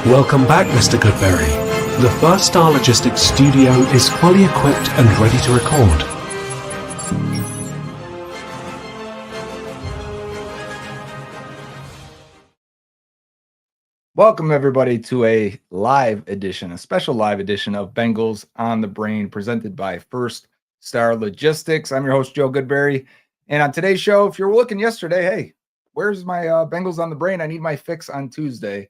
Welcome back, Mr. Goodberry. The First Star Logistics studio is fully equipped and ready to record. Welcome, everybody, to a special live edition of Bengals on the Brain, presented by First Star Logistics. I'm your host, Joe Goodberry. And on today's show, if you're looking yesterday, hey, where's my Bengals on the Brain? I need my fix on Tuesday.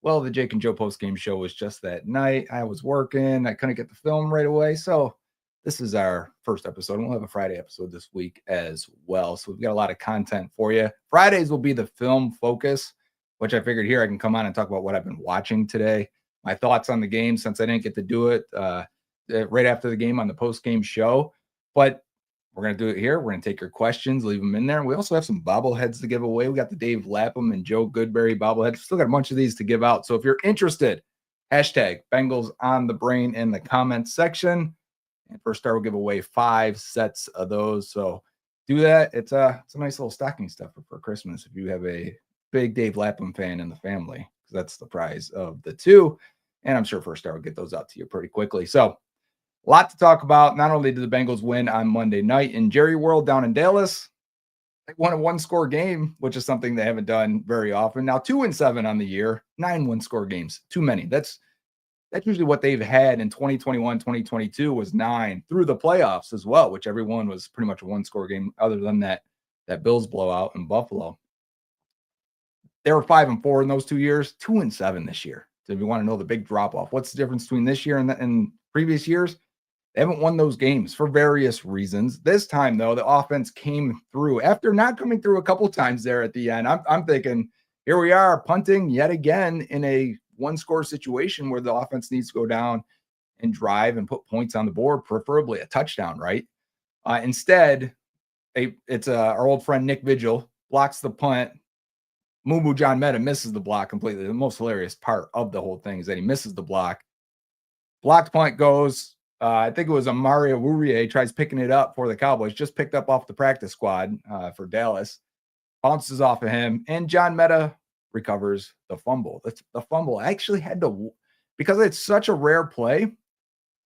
Well, the Jake and Joe postgame show was just that night. I was working. I couldn't get the film right away. So this is our first episode. We'll have a Friday episode this week as well. So we've got a lot of content for you. Fridays will be the film focus, which I figured here I can come on and talk about what I've been watching today, my thoughts on the game, since I didn't get to do it right after the game on the post-game show. But we're going to do it here. We're going to take your questions, leave them in there. We also have some bobbleheads to give away. We got the Dave Lapham and Joe Goodberry bobbleheads. Still got a bunch of these to give out. So if you're interested, hashtag Bengals on the Brain in the comments section. And First Star will give away 5 sets of those. So do that. It's a nice little stocking stuffer for Christmas if you have a big Dave Lapham fan in the family, because that's the prize of the two. And I'm sure First Star will get those out to you pretty quickly. So a lot to talk about. Not only did the Bengals win on Monday night in Jerry World down in Dallas, they won a one-score game, which is something they haven't done very often. Now 2-7 on the year, 9 one-score games, too many. That's usually what they've had in 2021, 2022 was 9 through the playoffs as well, which everyone was pretty much a one-score game other than that Bills blowout in Buffalo. They were 5-4 in those 2 years, 2-7 this year. So if you want to know the big drop-off, what's the difference between this year and previous years? They haven't won those games for various reasons. This time, though, the offense came through after not coming through a couple times there at the end. I'm thinking, here we are punting yet again in a one-score situation where the offense needs to go down and drive and put points on the board, preferably a touchdown, right? Instead, it's our old friend Nick Vigil blocks the punt. Mumu John Meta misses the block completely. The most hilarious part of the whole thing is that he misses the block. Blocked punt goes. I think it was Amari Awurie tries picking it up for the Cowboys, just picked up off the practice squad for Dallas, bounces off of him, and John Meta recovers the fumble. The fumble. I actually had to, because it's such a rare play,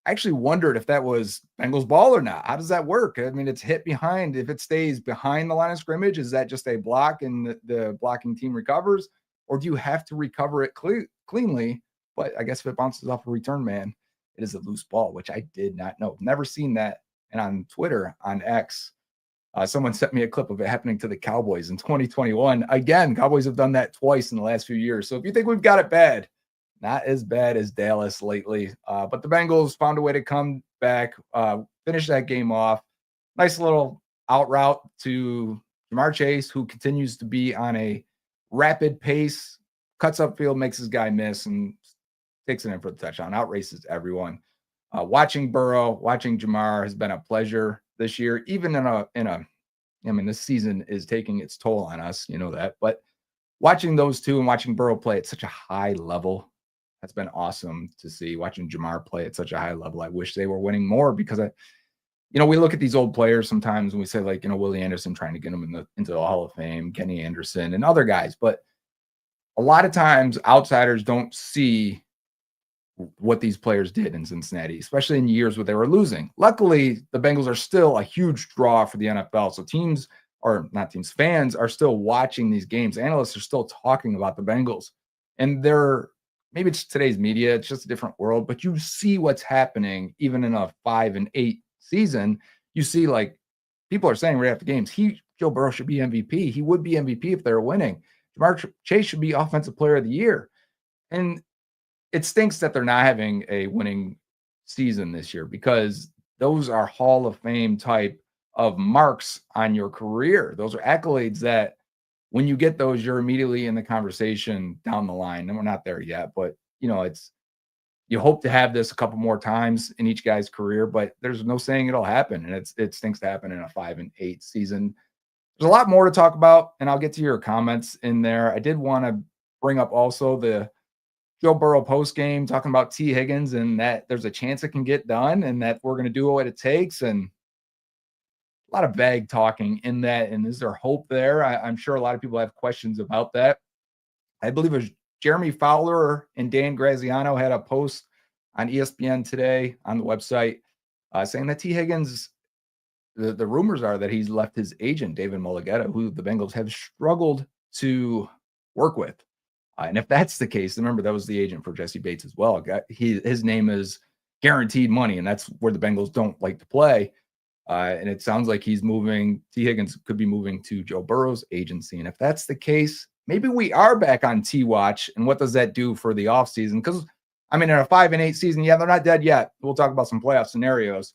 I actually wondered if that was Bengals ball or not. How does that work? I mean, it's hit behind. If it stays behind the line of scrimmage, is that just a block and the blocking team recovers? Or do you have to recover it cleanly? But I guess if it bounces off a return man, it is a loose ball, which I did not know. Never seen that. And on Twitter, on X, someone sent me a clip of it happening to the Cowboys in 2021. Again, Cowboys have done that twice in the last few years. So if you think we've got it bad, not as bad as Dallas lately. But the Bengals found a way to come back, finish that game off. Nice little out route to Jamar Chase, who continues to be on a rapid pace, cuts upfield, makes his guy miss, and takes it in for the touchdown. Outraces everyone. Watching Burrow, watching Jamar has been a pleasure this year. Even I mean, this season is taking its toll on us, you know that. But watching those two and watching Burrow play at such a high level, that's been awesome to see. Watching Jamar play at such a high level, I wish they were winning more, because we look at these old players sometimes and we say, like, Willie Anderson, trying to get him into the Hall of Fame, Kenny Anderson and other guys. But a lot of times outsiders don't see what these players did in Cincinnati, especially in years where they were losing. Luckily, the Bengals are still a huge draw for the NFL. So fans are still watching these games. Analysts are still talking about the Bengals. And maybe it's today's media, it's just a different world, but you see what's happening even in a 5-8 season. You see, like, people are saying right after games, Joe Burrow should be MVP. He would be MVP if they were winning. Jamar Chase should be Offensive Player of the Year. And it stinks that they're not having a winning season this year, because those are Hall of Fame type of marks on your career. Those are accolades that when you get those, you're immediately in the conversation down the line. And we're not there yet, but you hope to have this a couple more times in each guy's career, but there's no saying it'll happen. And it stinks to happen in a 5-8 season. There's a lot more to talk about, and I'll get to your comments in there. I did want to bring up also the Joe Burrow post game, talking about T. Higgins, and that there's a chance it can get done, and that we're going to do what it takes. And a lot of vague talking in that. And is there hope there? I'm sure a lot of people have questions about that. I believe it was Jeremy Fowler and Dan Graziano had a post on ESPN today on the website saying that T. Higgins, the rumors are that he's left his agent, David Mulligetta, who the Bengals have struggled to work with. And if that's the case, remember that was the agent for Jesse Bates as well. His name is guaranteed money, and that's where the Bengals don't like to play. And it sounds like he's moving. T. Higgins could be moving to Joe Burrow's agency. And if that's the case, maybe we are back on T watch. And what does that do for the offseason? Because, I mean, in a 5-8 season, yeah, they're not dead yet. We'll talk about some playoff scenarios.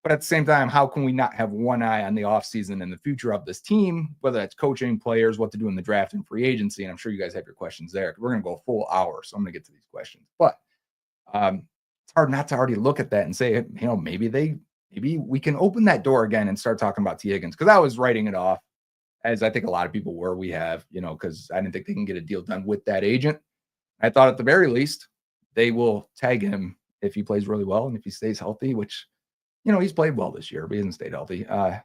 But at the same time, how can we not have one eye on the offseason and the future of this team, whether that's coaching, players, what to do in the draft and free agency? And I'm sure you guys have your questions there. We're going to go a full hour, so I'm going to get to these questions. But it's hard not to already look at that and say, maybe we can open that door again and start talking about T. Higgins. Because I was writing it off, as I think a lot of people were. We have, because I didn't think they can get a deal done with that agent. I thought at the very least, they will tag him if he plays really well and if he stays healthy, which, he's played well this year, but he hasn't stayed healthy. But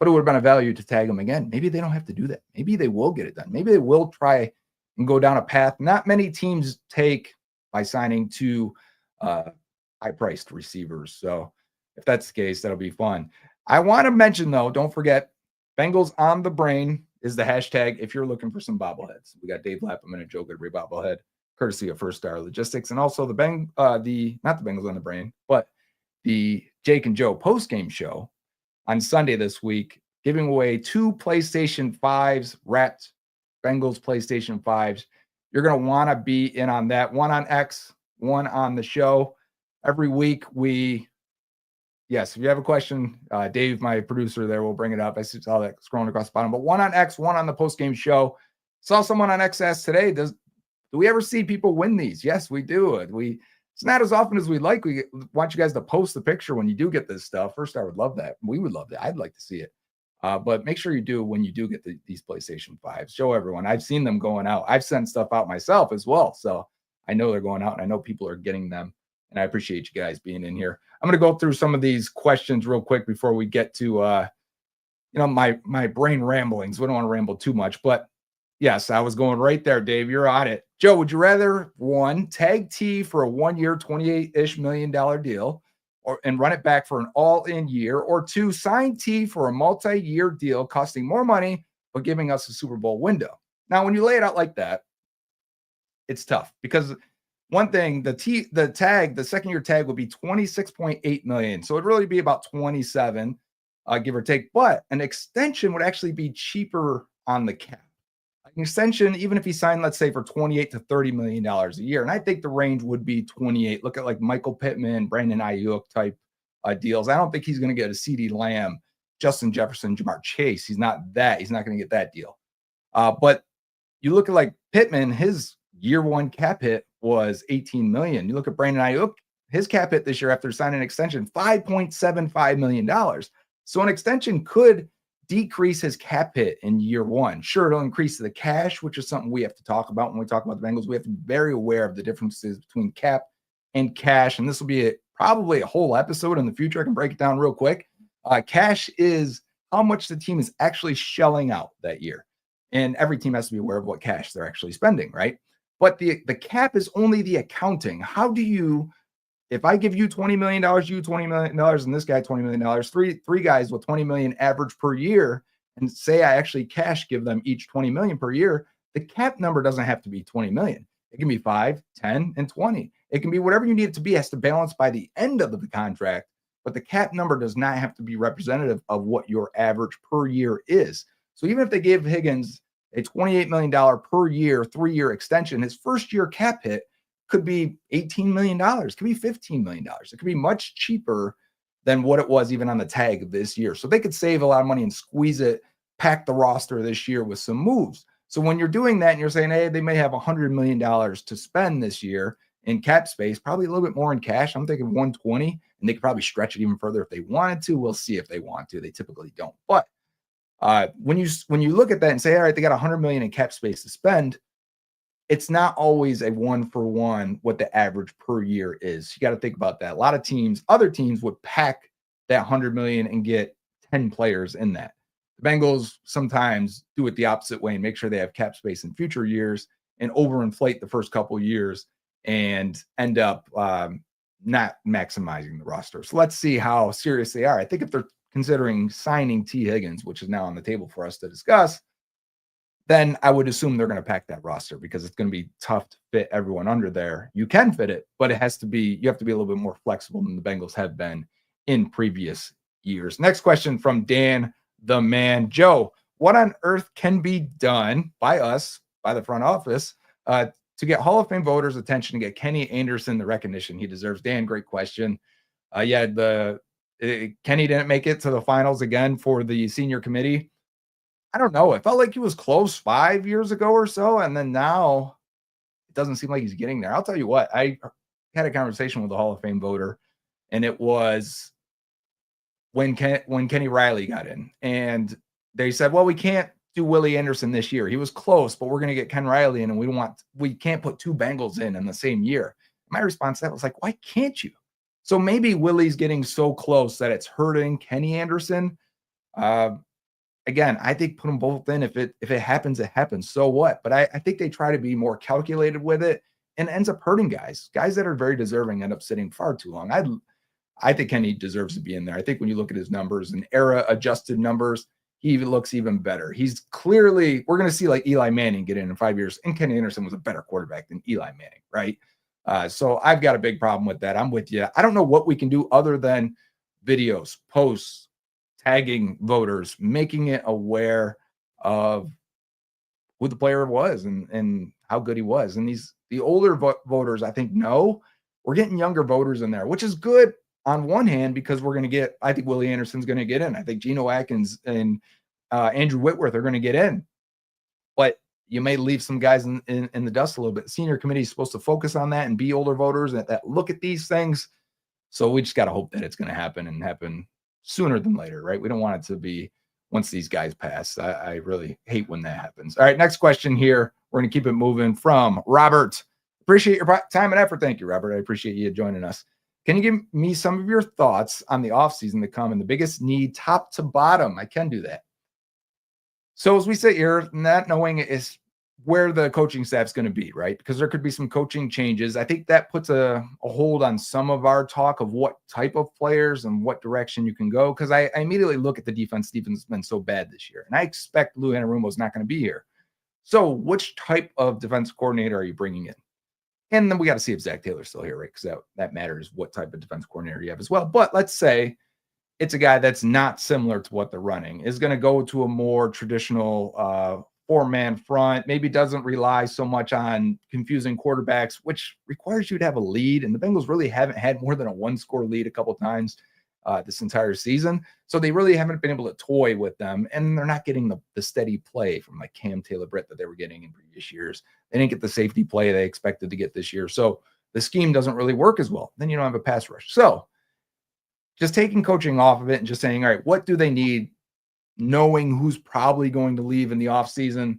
it would have been a value to tag him again. Maybe they don't have to do that. Maybe they will get it done. Maybe they will try and go down a path not many teams take by signing two high-priced receivers. So if that's the case, that'll be fun. I want to mention, though, don't forget, Bengals on the brain is the hashtag if you're looking for some bobbleheads. We got Dave Lapham and a Joe Goodberry bobblehead, courtesy of First Star Logistics, and also not the Bengals on the brain, but the Jake and Joe post-game show on Sunday this week, giving away 2 PlayStation 5s, wrapped Bengals PlayStation 5s. You're going to want to be in on that. One on X, one on the show. Every week yes, if you have a question, Dave, my producer there, will bring it up. I saw that scrolling across the bottom. But one on X, one on the post-game show. Saw someone on X ask today, do we ever see people win these? Yes, we do. It's not as often as we'd like. We want you guys to post the picture when you do get this stuff. First, I would love that. We would love that. I'd like to see it. But make sure you do when you do get these PlayStation 5s. Show everyone. I've seen them going out. I've sent stuff out myself as well. So I know they're going out, and I know people are getting them. And I appreciate you guys being in here. I'm going to go through some of these questions real quick before we get to, my brain ramblings. We don't want to ramble too much, but yes, I was going right there, Dave. You're on it. Joe, would you rather, 1, tag T for a 1-year, $28-ish million deal and run it back for an all-in year, or 2, sign T for a multi-year deal costing more money but giving us a Super Bowl window? Now, when you lay it out like that, it's tough because one thing, the second-year tag would be $26.8 million. So it'd really be about 27, give or take. But an extension would actually be cheaper on the cap. An extension, even if he signed, let's say, for $28 to $30 million a year, and I think the range would be 28. Look at like Michael Pittman, Brandon Ayuk type deals. I don't think he's going to get a CeeDee Lamb, Justin Jefferson, Jamar Chase. He's not going to get that deal. But you look at like Pittman, his year one cap hit was $18 million. You look at Brandon Ayuk, his cap hit this year after signing an extension, $5.75 million. So an extension could decrease his cap hit in year one. Sure, it'll increase the cash, which is something we have to talk about when we talk about the Bengals. We have to be very aware of the differences between cap and cash. And this will be probably a whole episode in the future. I can break it down real quick. Cash is how much the team is actually shelling out that year. And every team has to be aware of what cash they're actually spending, right? But the cap is only the accounting. How do you, if I give you $20 million, you $20 million, and this guy $20 million, three guys with $20 million average per year, and say I actually cash give them each $20 million per year, the cap number doesn't have to be $20 million. It can be 5, 10, and 20. It can be whatever you need it to be. It has to balance by the end of the contract, but the cap number does not have to be representative of what your average per year is. So even if they gave Higgins a $28 million per year, 3-year extension, his first year cap hit could be $18 million, could be $15 million. It could be much cheaper than what it was even on the tag this year. So they could save a lot of money and squeeze it, pack the roster this year with some moves. So when you're doing that and you're saying, hey, they may have $100 million to spend this year in cap space, probably a little bit more in cash. I'm thinking 120, and they could probably stretch it even further if they wanted to. We'll see if they want to. They typically don't. But when you look at that and say, all right, they got $100 million in cap space to spend, it's not always a 1-for-1 what the average per year is. You got to think about that. A lot of teams, other teams would pack that $100 million and get 10 players in that. The Bengals sometimes do it the opposite way and make sure they have cap space in future years and overinflate the first couple years and end up not maximizing the roster. So let's see how serious they are. I think if they're considering signing T. Higgins, which is now on the table for us to discuss, then I would assume they're going to pack that roster because it's going to be tough to fit everyone under there. You can fit it, but you have to be a little bit more flexible than the Bengals have been in previous years. Next question from Dan the Man. Joe, what on earth can be done by us, by the front office, to get Hall of Fame voters' attention and get Kenny Anderson the recognition he deserves? Dan, great question. Kenny didn't make it to the finals again for the senior committee. I don't know. It felt like he was close 5 years ago or so, and then now it doesn't seem like he's getting there. I'll tell you what, I had a conversation with a Hall of Fame voter, and it was when Kenny Riley got in, and they said, well, we can't do Willie Anderson this year. He was close, but we're going to get Ken Riley in, and we can't put two Bengals in the same year. My response to that was like, why can't you? So maybe Willie's getting so close that it's hurting Kenny Anderson. Again, I think put them both in. If it happens, it happens. So what? But I think they try to be more calculated with it, and it ends up hurting guys. Guys that are very deserving end up sitting far too long. I think Kenny deserves to be in there. I think when you look at his numbers and era-adjusted numbers, he even looks even better. He's clearly, we're going to see like Eli Manning get in 5 years, and Kenny Anderson was a better quarterback than Eli Manning, right? So I've got a big problem with that. I'm with you. I don't know what we can do other than videos, posts, tagging voters, making it aware of who the player was and how good he was. And the older voters, I think, no, we're getting younger voters in there, which is good on one hand, because I think Willie Anderson's going to get in. I think Geno Atkins and Andrew Whitworth are going to get in. But you may leave some guys in the dust a little bit. Senior committee is supposed to focus on that and be older voters that look at these things. So we just got to hope that it's going to happen and happen sooner than later, right? We don't want it to be once these guys pass. I really hate when that happens. All right, next question here. We're going to keep it moving from Robert. Appreciate your time and effort. Thank you, Robert. I appreciate you joining us. Can you give me some of your thoughts on the offseason to come and the biggest need top to bottom? I can do that. So as we sit here, not knowing is where the coaching staff's going to be, right? Because there could be some coaching changes. I think that puts a hold on some of our talk of what type of players and what direction you can go. Because I immediately look at the defense. Defense has been so bad this year. And I expect Lou Anarumo's not going to be here. So which type of defense coordinator are you bringing in? And then we got to see if Zac Taylor's still here, right? Because that matters what type of defense coordinator you have as well. But let's say it's a guy that's not similar to what they're running, is going to go to a more traditional four-man front, maybe doesn't rely so much on confusing quarterbacks, which requires you to have a lead. And the Bengals really haven't had more than a one-score lead a couple of times this entire season. So they really haven't been able to toy with them, and they're not getting the steady play from like Cam Taylor-Britt that they were getting in previous years. They didn't get the safety play they expected to get this year. So the scheme doesn't really work as well. Then you don't have a pass rush. So just taking coaching off of it and just saying, all right, what do they need? Knowing who's probably going to leave in the offseason.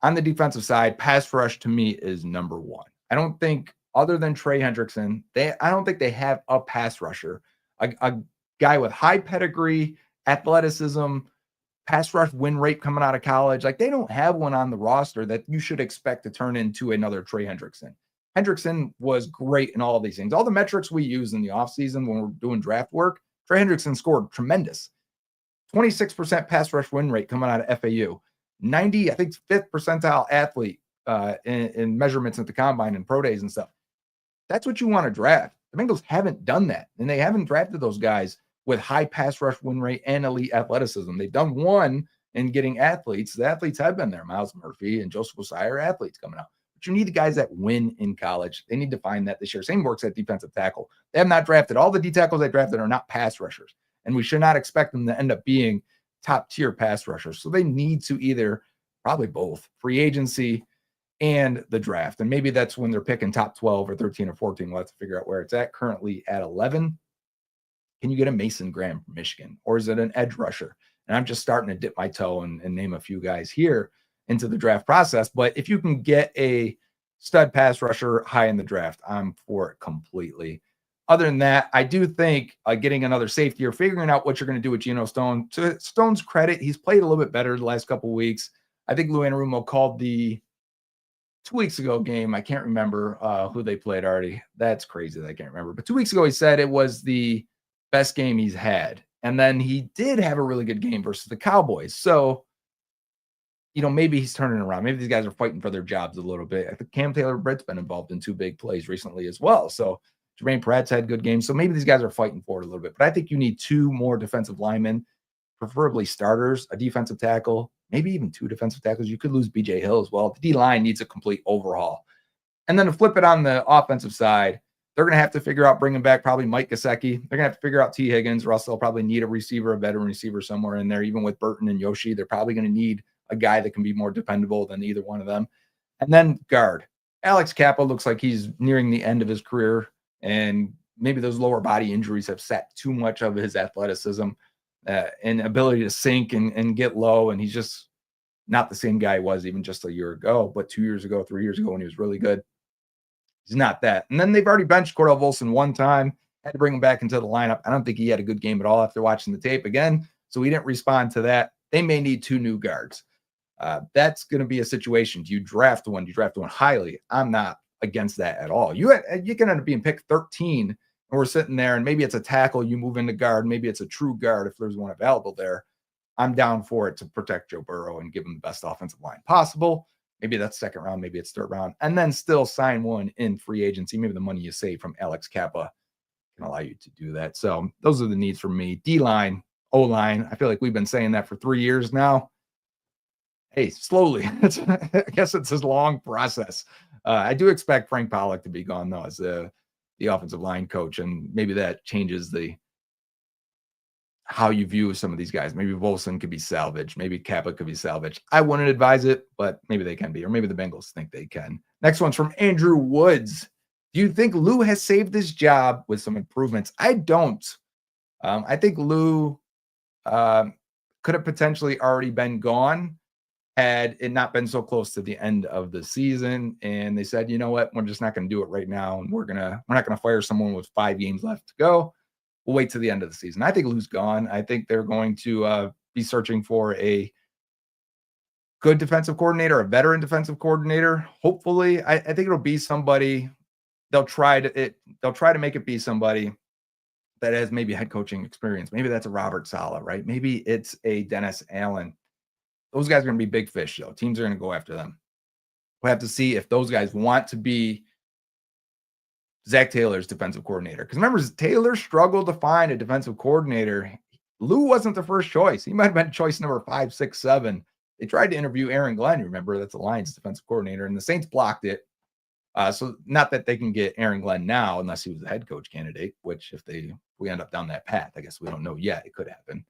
On the defensive side, pass rush to me is number one. I don't think, other than Trey Hendrickson, I don't think they have a pass rusher, a guy with high pedigree, athleticism, pass rush win rate coming out of college. Like, they don't have one on the roster that you should expect to turn into another Trey Hendrickson. Hendrickson was great in all of these things. All the metrics we use in the offseason when we're doing draft work, Trey Hendrickson scored tremendous. 26% pass rush win rate coming out of FAU. 90, I think, 5th percentile athlete in measurements at the combine and pro days and stuff. That's what you want to draft. The Bengals haven't done that, and they haven't drafted those guys with high pass rush win rate and elite athleticism. They've done one in getting athletes. The athletes have been there. Miles Murphy and Joseph Osai are athletes coming out. But you need the guys that win in college. They need to find that this year. Same works at defensive tackle. They have not drafted. All the D tackles they drafted are not pass rushers. And we should not expect them to end up being top-tier pass rushers. So they need to either, probably both, free agency and the draft. And maybe that's when they're picking top 12 or 13 or 14. We'll have to figure out where it's at. Currently at 11. Can you get a Mason Graham from Michigan? Or is it an edge rusher? And I'm just starting to dip my toe and name a few guys here into the draft process. But if you can get a stud pass rusher high in the draft, I'm for it completely. Other than that, I do think getting another safety or figuring out what you're going to do with Geno Stone. To Stone's credit, he's played a little bit better the last couple of weeks. I think Lou Anarumo called the 2 weeks ago game. I can't remember who they played already. That's crazy that I can't remember. But 2 weeks ago, he said it was the best game he's had. And then he did have a really good game versus the Cowboys. So, maybe he's turning around. Maybe these guys are fighting for their jobs a little bit. I think Cam Taylor-Britt's been involved in 2 big plays recently as well. So Jermaine Pratt's had good games. So maybe these guys are fighting for it a little bit. But I think you need 2 more defensive linemen, preferably starters, a defensive tackle, maybe even 2 defensive tackles. You could lose BJ Hill as well. The D-line needs a complete overhaul. And then to flip it on the offensive side, they're going to have to figure out bringing back probably Mike Gesicki. They're going to have to figure out T. Higgins. Russell will probably need a receiver, a veteran receiver somewhere in there. Even with Burton and Yoshi, they're probably going to need a guy that can be more dependable than either one of them. And then guard. Alex Kappa looks like he's nearing the end of his career, and maybe those lower body injuries have sapped too much of his athleticism and ability to sink and get low, and he's just not the same guy he was even just a year ago, but 2 years ago, 3 years ago when he was really good. He's not that. And then they've already benched Cordell Volson one time, had to bring him back into the lineup. I don't think he had a good game at all after watching the tape again, so he didn't respond to that. They may need 2 new guards. That's going to be a situation. Do you draft one? Do you draft one highly? I'm not against that at all. You can end up being picked 13, and we're sitting there, and maybe it's a tackle. You move into guard. Maybe it's a true guard if there's one available there. I'm down for it to protect Joe Burrow and give him the best offensive line possible. Maybe that's second round, maybe it's third round, and then still sign one in free agency. Maybe the money you save from Alex Kappa can allow you to do that. So those are the needs for me. D-line, O-line. I feel like we've been saying that for 3 years now. Hey, slowly. I guess it's a long process. I do expect Frank Pollock to be gone, though, as the offensive line coach, and maybe that changes how you view some of these guys. Maybe Volson could be salvaged. Maybe Kappa could be salvaged. I wouldn't advise it, but maybe they can be, or maybe the Bengals think they can. Next one's from Andrew Woods. Do you think Lou has saved his job with some improvements? I don't. I think Lou could have potentially already been gone had it not been so close to the end of the season. And they said, you know what, we're just not going to do it right now. And we're not going to fire someone with 5 games left to go. We'll wait to the end of the season. I think Lou's gone. I think they're going to be searching for a good defensive coordinator, a veteran defensive coordinator. Hopefully, I think it'll be somebody. They'll try to make it be somebody that has maybe head coaching experience. Maybe that's a Robert Saleh, right? Maybe it's a Dennis Allen. Those guys are going to be big fish, though. Teams are going to go after them. We'll have to see if those guys want to be Zac Taylor's defensive coordinator. Because remember, Taylor struggled to find a defensive coordinator. Lou wasn't the first choice. He might have been choice number 5, 6, 7. They tried to interview Aaron Glenn. Remember, that's the Lions defensive coordinator, and the Saints blocked it. So not that they can get Aaron Glenn now unless he was a head coach candidate, which if we end up down that path, I guess we don't know yet. It could happen.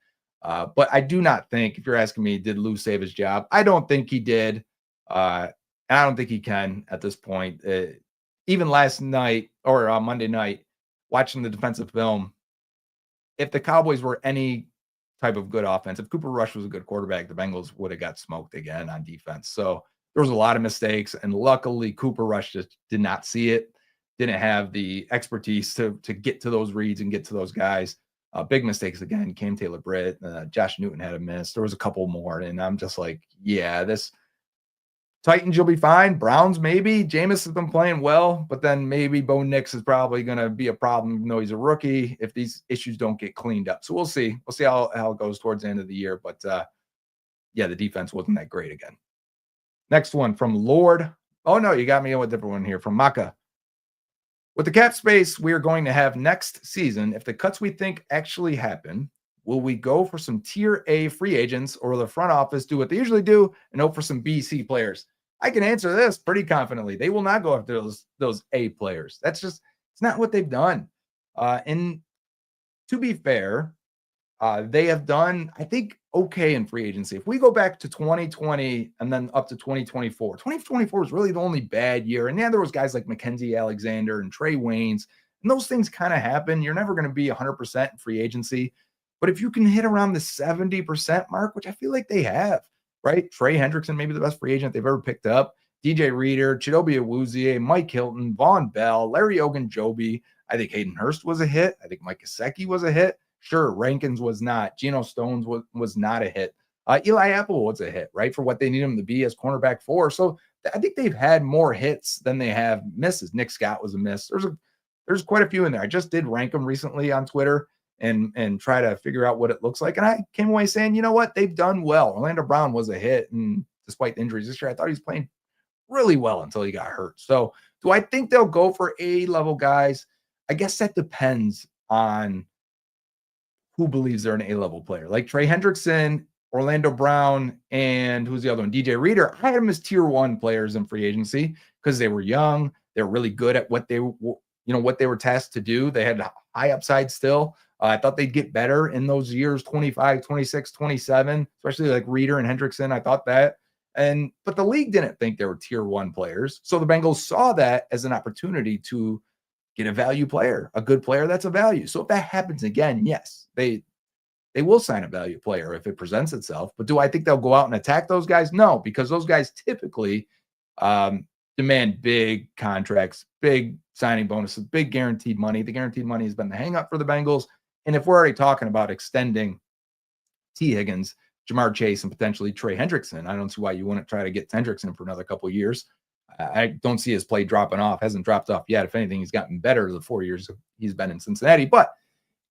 But I do not think, if you're asking me, did Lou save his job? I don't think he did. And I don't think he can at this point. Even last night or Monday night, watching the defensive film, if the Cowboys were any type of good offense, if Cooper Rush was a good quarterback, the Bengals would have got smoked again on defense. So there was a lot of mistakes, and luckily Cooper Rush just did not see it, didn't have the expertise to get to those reads and get to those guys. Big mistakes again. Cam Taylor-Britt, Josh Newton had a miss. There was a couple more, and I'm just like, yeah, this Titans, you'll be fine. Browns, maybe. Jameis has been playing well, but then maybe Bo Nix is probably going to be a problem, even though he's a rookie, if these issues don't get cleaned up. So we'll see. We'll see how it goes towards the end of the year. But yeah, the defense wasn't that great again. Next one from Lord. Oh, no, you got me on a different one here from Maka. With the cap space we are going to have next season, if the cuts we think actually happen, will we go for some tier A free agents, or will the front office do what they usually do and hope for some BC players? I can answer this pretty confidently. They will not go after those A players. It's not what they've done. And to be fair, they have done, I think, okay in free agency. If we go back to 2020 and then up to 2024, 2024 was really the only bad year. And yeah, there was guys like Mackenzie Alexander and Trey Waynes, and those things kind of happen. You're never going to be 100% in free agency. But if you can hit around the 70% mark, which I feel like they have, right? Trey Hendrickson, maybe the best free agent they've ever picked up. DJ Reader, Chidobe Awuzie, Mike Hilton, Vaughn Bell, Larry Ogunjobi. I think Hayden Hurst was a hit. I think Mike Gesicki was a hit. Sure, Rankins was not. Geno Stones was not a hit. Eli Apple was a hit, right? For what they need him to be as cornerback 4. So I think they've had more hits than they have misses. Nick Scott was a miss. There's quite a few in there. I just did rank them recently on Twitter and try to figure out what it looks like. And I came away saying, you know what, they've done well. Orlando Brown was a hit, and despite the injuries this year, I thought he was playing really well until he got hurt. So do I think they'll go for A-level guys? I guess that depends on who believes they're an A-level player. Like Trey Hendrickson, Orlando Brown, and who's the other one? DJ Reader. I had them as tier 1 players in free agency because they were young. They were really good at what they were tasked to do. They had high upside still. I thought they'd get better in those years, 25, 26, 27, especially like Reader and Hendrickson. I thought that. But the league didn't think they were tier 1 players. So the Bengals saw that as an opportunity to get a value player, a good player that's a value. So if that happens again, yes, they will sign a value player if it presents itself. But do I think they'll go out and attack those guys? No, because those guys typically demand big contracts, big signing bonuses, big guaranteed money. The guaranteed money has been the hang up for the Bengals. And if we're already talking about extending T. Higgins, Jamar Chase, and potentially Trey Hendrickson, I don't see why you wouldn't try to get Hendrickson for another couple of years. I don't see his play dropping off. Hasn't dropped off yet. If anything, he's gotten better the 4 years he's been in Cincinnati. But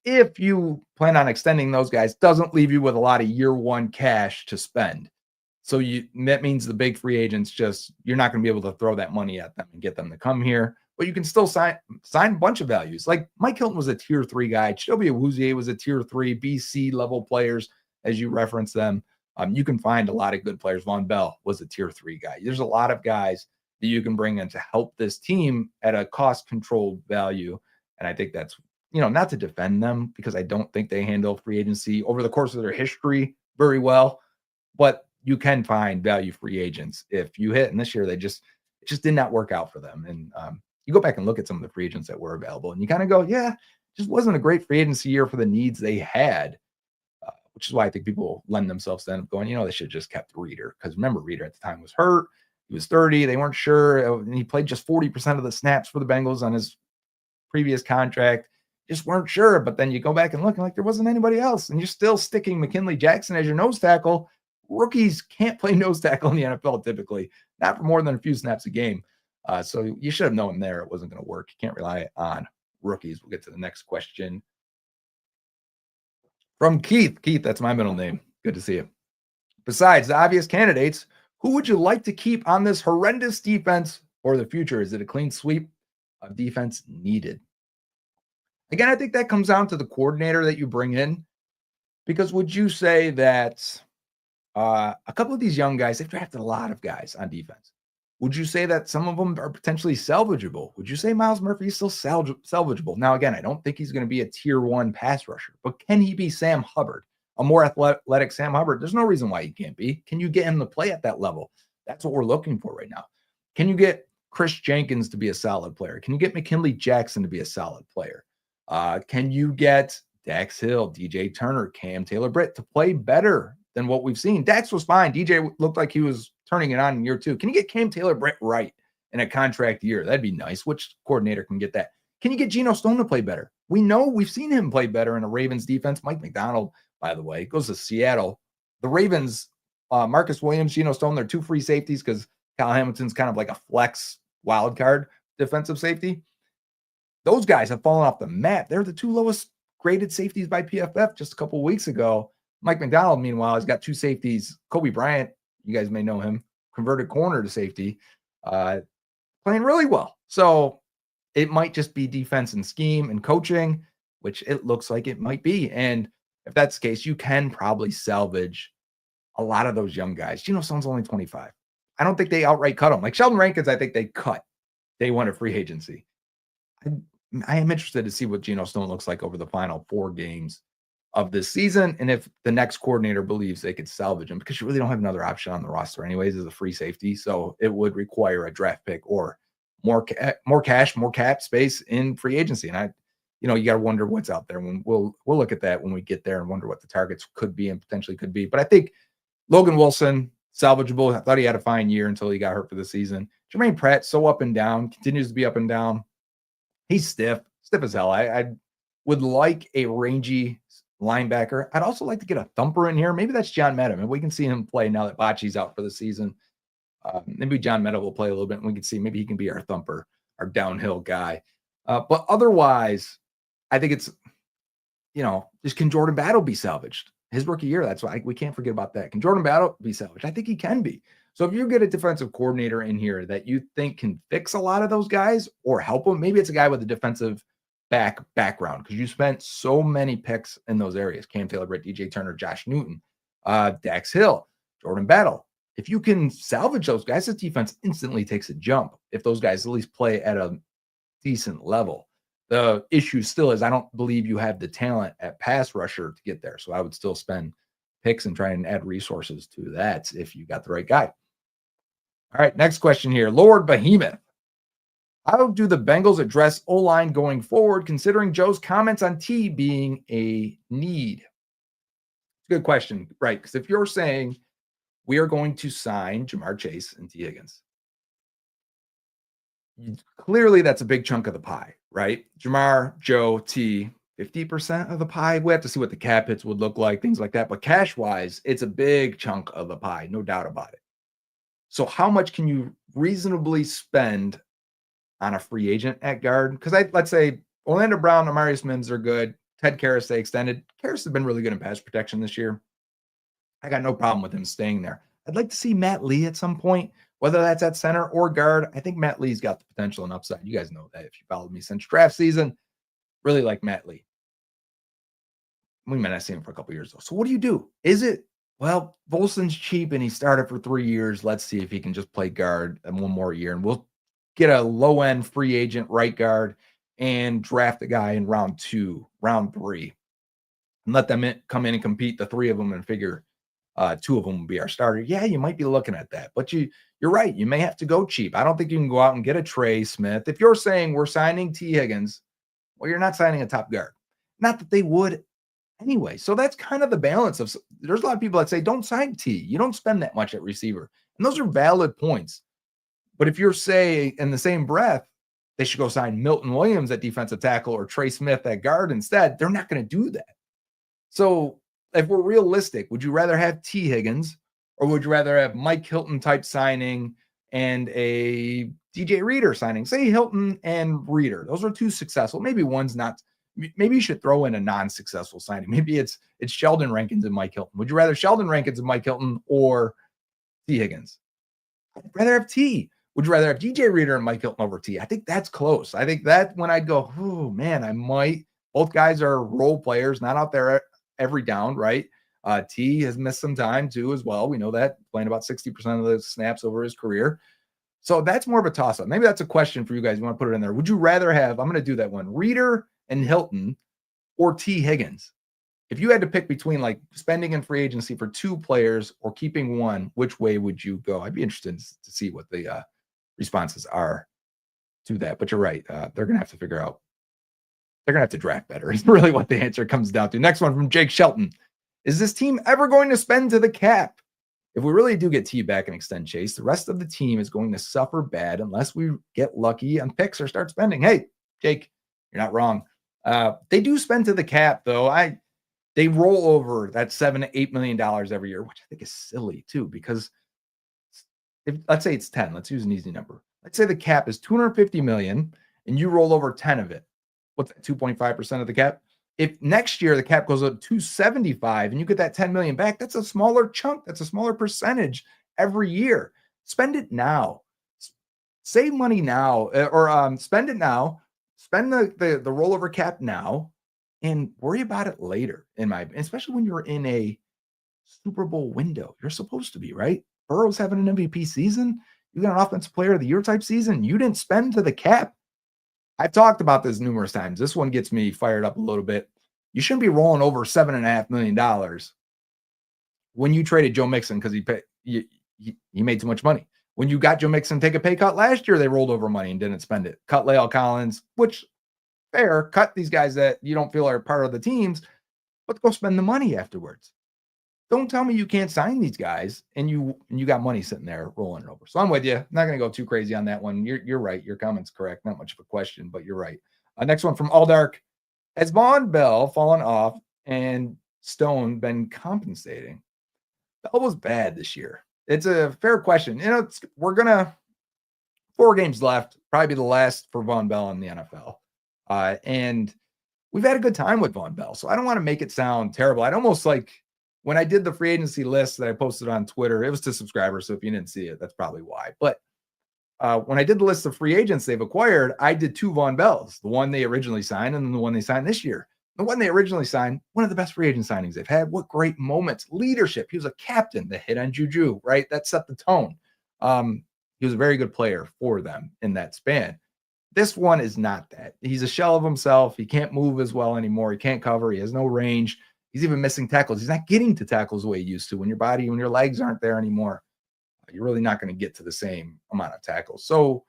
if you plan on extending those guys, doesn't leave you with a lot of year 1 cash to spend. So that means the big free agents you're not going to be able to throw that money at them and get them to come here. But you can still sign a bunch of values. Like Mike Hilton was a tier 3 guy. Chidobe Awuzie was a tier 3, BC level players, as you reference them. You can find a lot of good players. Von Bell was a tier 3 guy. There's a lot of guys that you can bring in to help this team at a cost-controlled value. And I think that's, not to defend them, because I don't think they handle free agency over the course of their history very well, but you can find value free agents if you hit. And this year, it just did not work out for them. And you go back and look at some of the free agents that were available, and you kind of go, yeah, it just wasn't a great free agency year for the needs they had, which is why I think people lend themselves to end up going, they should have just kept Reader. Because remember, Reader at the time was hurt. He was 30. They weren't sure. And he played just 40% of the snaps for the Bengals on his previous contract. Just weren't sure. But then you go back and look, and like there wasn't anybody else. And you're still sticking McKinley Jackson as your nose tackle. Rookies can't play nose tackle in the NFL typically, not for more than a few snaps a game. So you should have known there it wasn't going to work. You can't rely on rookies. We'll get to the next question from Keith. Keith, that's my middle name. Good to see you. Besides the obvious candidates, who would you like to keep on this horrendous defense for the future? Is it a clean sweep of defense needed? Again, I think that comes down to the coordinator that you bring in, because would you say that a couple of these young guys, they've drafted a lot of guys on defense. Would you say that some of them are potentially salvageable? Would you say Myles Murphy is still salvageable? Now, again, I don't think he's going to be a tier 1 pass rusher, but can he be Sam Hubbard? A more athletic Sam Hubbard? There's no reason why he can't be. Can you get him to play at that level? That's what we're looking for right now. Can you get Chris Jenkins to be a solid player? Can you get McKinley Jackson to be a solid player? Can you get Dax Hill, DJ Turner, Cam Taylor-Britt to play better than what we've seen? Dax was fine. DJ looked like he was turning it on in year 2. Can you get Cam Taylor-Britt right in a contract year? That'd be nice. Which coordinator can get that? Can you get Geno Stone to play better? We've seen him play better in a Ravens defense. Mike McDonald, by the way, goes to Seattle. The Ravens, Marcus Williams, Geno Stone, they're 2 free safeties because Kyle Hamilton's kind of like a flex wild card defensive safety. Those guys have fallen off the map. They're the 2 lowest graded safeties by PFF just a couple of weeks ago. Mike McDonald, meanwhile, has got 2 safeties. Kobe Bryant, you guys may know him, converted corner to safety, playing really well. So it might just be defense and scheme and coaching, which it looks like it might be. And if that's the case, you can probably salvage a lot of those young guys. Geno Stone's only 25. I don't think they outright cut him. Like Sheldon Rankins, I think they cut. They won a free agency. I am interested to see what Geno Stone looks like over the final 4 games of this season, and if the next coordinator believes they could salvage him, because you really don't have another option on the roster anyways as a free safety. So it would require a draft pick or more cash, more cap space in free agency. And you got to wonder what's out there. When we'll look at that when we get there and wonder what the targets could be and potentially could be. But I think Logan Wilson, salvageable. I thought he had a fine year until he got hurt for the season. Jermaine Pratt, so up and down, continues to be up and down. He's stiff as hell. I would like a rangy linebacker. I'd also like to get a thumper in here. Maybe that's John Madden. We can see him play now that Bocce's out for the season. Maybe John Meadow will play a little bit, and we can see maybe he can be our thumper, our downhill guy. But otherwise, I think it's, just can Jordan Battle be salvaged? His rookie year, that's why we can't forget about that. Can Jordan Battle be salvaged? I think he can be. So if you get a defensive coordinator in here that you think can fix a lot of those guys or help them, maybe it's a guy with a defensive background, because you spent so many picks in those areas. Cam Taylor, Brett, DJ Turner, Josh Newton, Dax Hill, Jordan Battle. If you can salvage those guys, the defense instantly takes a jump if those guys at least play at a decent level. The issue still is I don't believe you have the talent at pass rusher to get there. So I would still spend picks and try and add resources to that if you got the right guy. All right, next question here. Lord Behemoth. How do the Bengals address O-line going forward, considering Joe's comments on T being a need? Good question, right? Because if you're saying we are going to sign Jamar Chase and T. Higgins, clearly that's a big chunk of the pie, right? Jamar, Joe, T, 50% of the pie. We have to see what the cap hits would look like, things like that. But cash-wise, it's a big chunk of the pie, no doubt about it. So how much can you reasonably spend on a free agent at guard? Because let's say Orlando Brown, Amarius Mims are good. Ted Karras, they extended. Karras has been really good in pass protection this year. I got no problem with him staying there. I'd like to see Matt Lee at some point, whether that's at center or guard. I think Matt Lee's got the potential and upside. You guys know that if you followed me since draft season. Really like Matt Lee. We might not see him for a couple years, though. So what do you do? Is it, well, Volson's cheap and he started for 3 years. Let's see if he can just play guard and one more year. And we'll get a low-end free agent right guard and draft a guy in round 2, round 3, and let them come in and compete, the 3 of them, and figure 2 of them will be our starter. Yeah, you might be looking at that, but you're right. You may have to go cheap. I don't think you can go out and get a Trey Smith. If you're saying we're signing T. Higgins, well, you're not signing a top guard. Not that they would anyway. So that's kind of the balance of, there's a lot of people that say, don't sign T. You don't spend that much at receiver. And those are valid points. But if you're saying in the same breath, they should go sign Milton Williams at defensive tackle or Trey Smith at guard instead, they're not going to do that. So if we're realistic, would you rather have T. Higgins, or would you rather have Mike Hilton type signing and a DJ Reader signing? Say Hilton and Reader. Those are 2 successful. Maybe one's not. Maybe you should throw in a non-successful signing. Maybe it's Sheldon Rankins and Mike Hilton. Would you rather Sheldon Rankins and Mike Hilton or T. Higgins? I'd rather have T. Would you rather have DJ Reader and Mike Hilton over T? I think that's close. I think that when I'd go, oh man, I might. Both guys are role players, not out there every down, right? T has missed some time too as well. We know that, playing about 60% of the snaps over his career. So that's more of a toss-up. Maybe that's a question for you guys. You want to put it in there. Would you rather have, I'm going to do that one, Reader and Hilton or T. Higgins? If you had to pick between like spending in free agency for 2 players or keeping one, which way would you go? I'd be interested to see what the responses are to that. But you're right. They're going to have to figure out. They're going to have to draft better. It's really what the answer comes down to. Next one from Jake Shelton. Is this team ever going to spend to the cap? If we really do get T back and extend Chase, the rest of the team is going to suffer bad unless we get lucky on picks or start spending. Hey, Jake, you're not wrong. They do spend to the cap, though. They roll over that $7 to $8 million every year, which I think is silly too, because if let's say it's 10, let's use an easy number. Let's say the cap is $250 million and you roll over 10 of it. What's that, 2.5% of the cap? If next year the cap goes up to 275 and you get that 10 million back, that's a smaller chunk. That's a smaller percentage every year. Spend it now. Save money now, or spend it now. Spend the rollover cap now and worry about it later, especially when you're in a Super Bowl window. You're supposed to be, right? Burrow's having an MVP season. You got an offensive player of the year type season. You didn't spend to the cap. I've talked about this numerous times. This one gets me fired up a little bit. You shouldn't be rolling over $7.5 million when you traded Joe Mixon because he made too much money. When you got Joe Mixon take a pay cut last year, they rolled over money and didn't spend it. Cut La'el Collins, which fair. Cut these guys that you don't feel are part of the teams, but go spend the money afterwards. Don't tell me you can't sign these guys and you got money sitting there rolling it over. So I'm with you. Not going to go too crazy on that one. You're right. Your comment's correct. Not much of a question, but you're right. Next one from Aldark. Has Von Bell fallen off and Stone been compensating? Bell was bad this year. It's a fair question. We're gonna 4 games left, probably be the last for Von Bell in the NFL. And we've had a good time with Von Bell. So I don't want to make it sound terrible. I'd almost like when I did the free agency list that I posted on Twitter, it was to subscribers. So if you didn't see it, that's probably why. But when I did the list of free agents they've acquired, I did 2 Von Bells, the one they originally signed and then the one they signed this year. The one they originally signed, one of the best free agent signings they've had. What great moments. Leadership. He was a captain that hit on Juju, right? That set the tone. He was a very good player for them in that span. This one is not that. He's a shell of himself. He can't move as well anymore. He can't cover. He has no range. He's even missing tackles. He's not getting to tackles the way he used to. When your legs aren't there anymore, you're really not going to get to the same amount of tackles. So,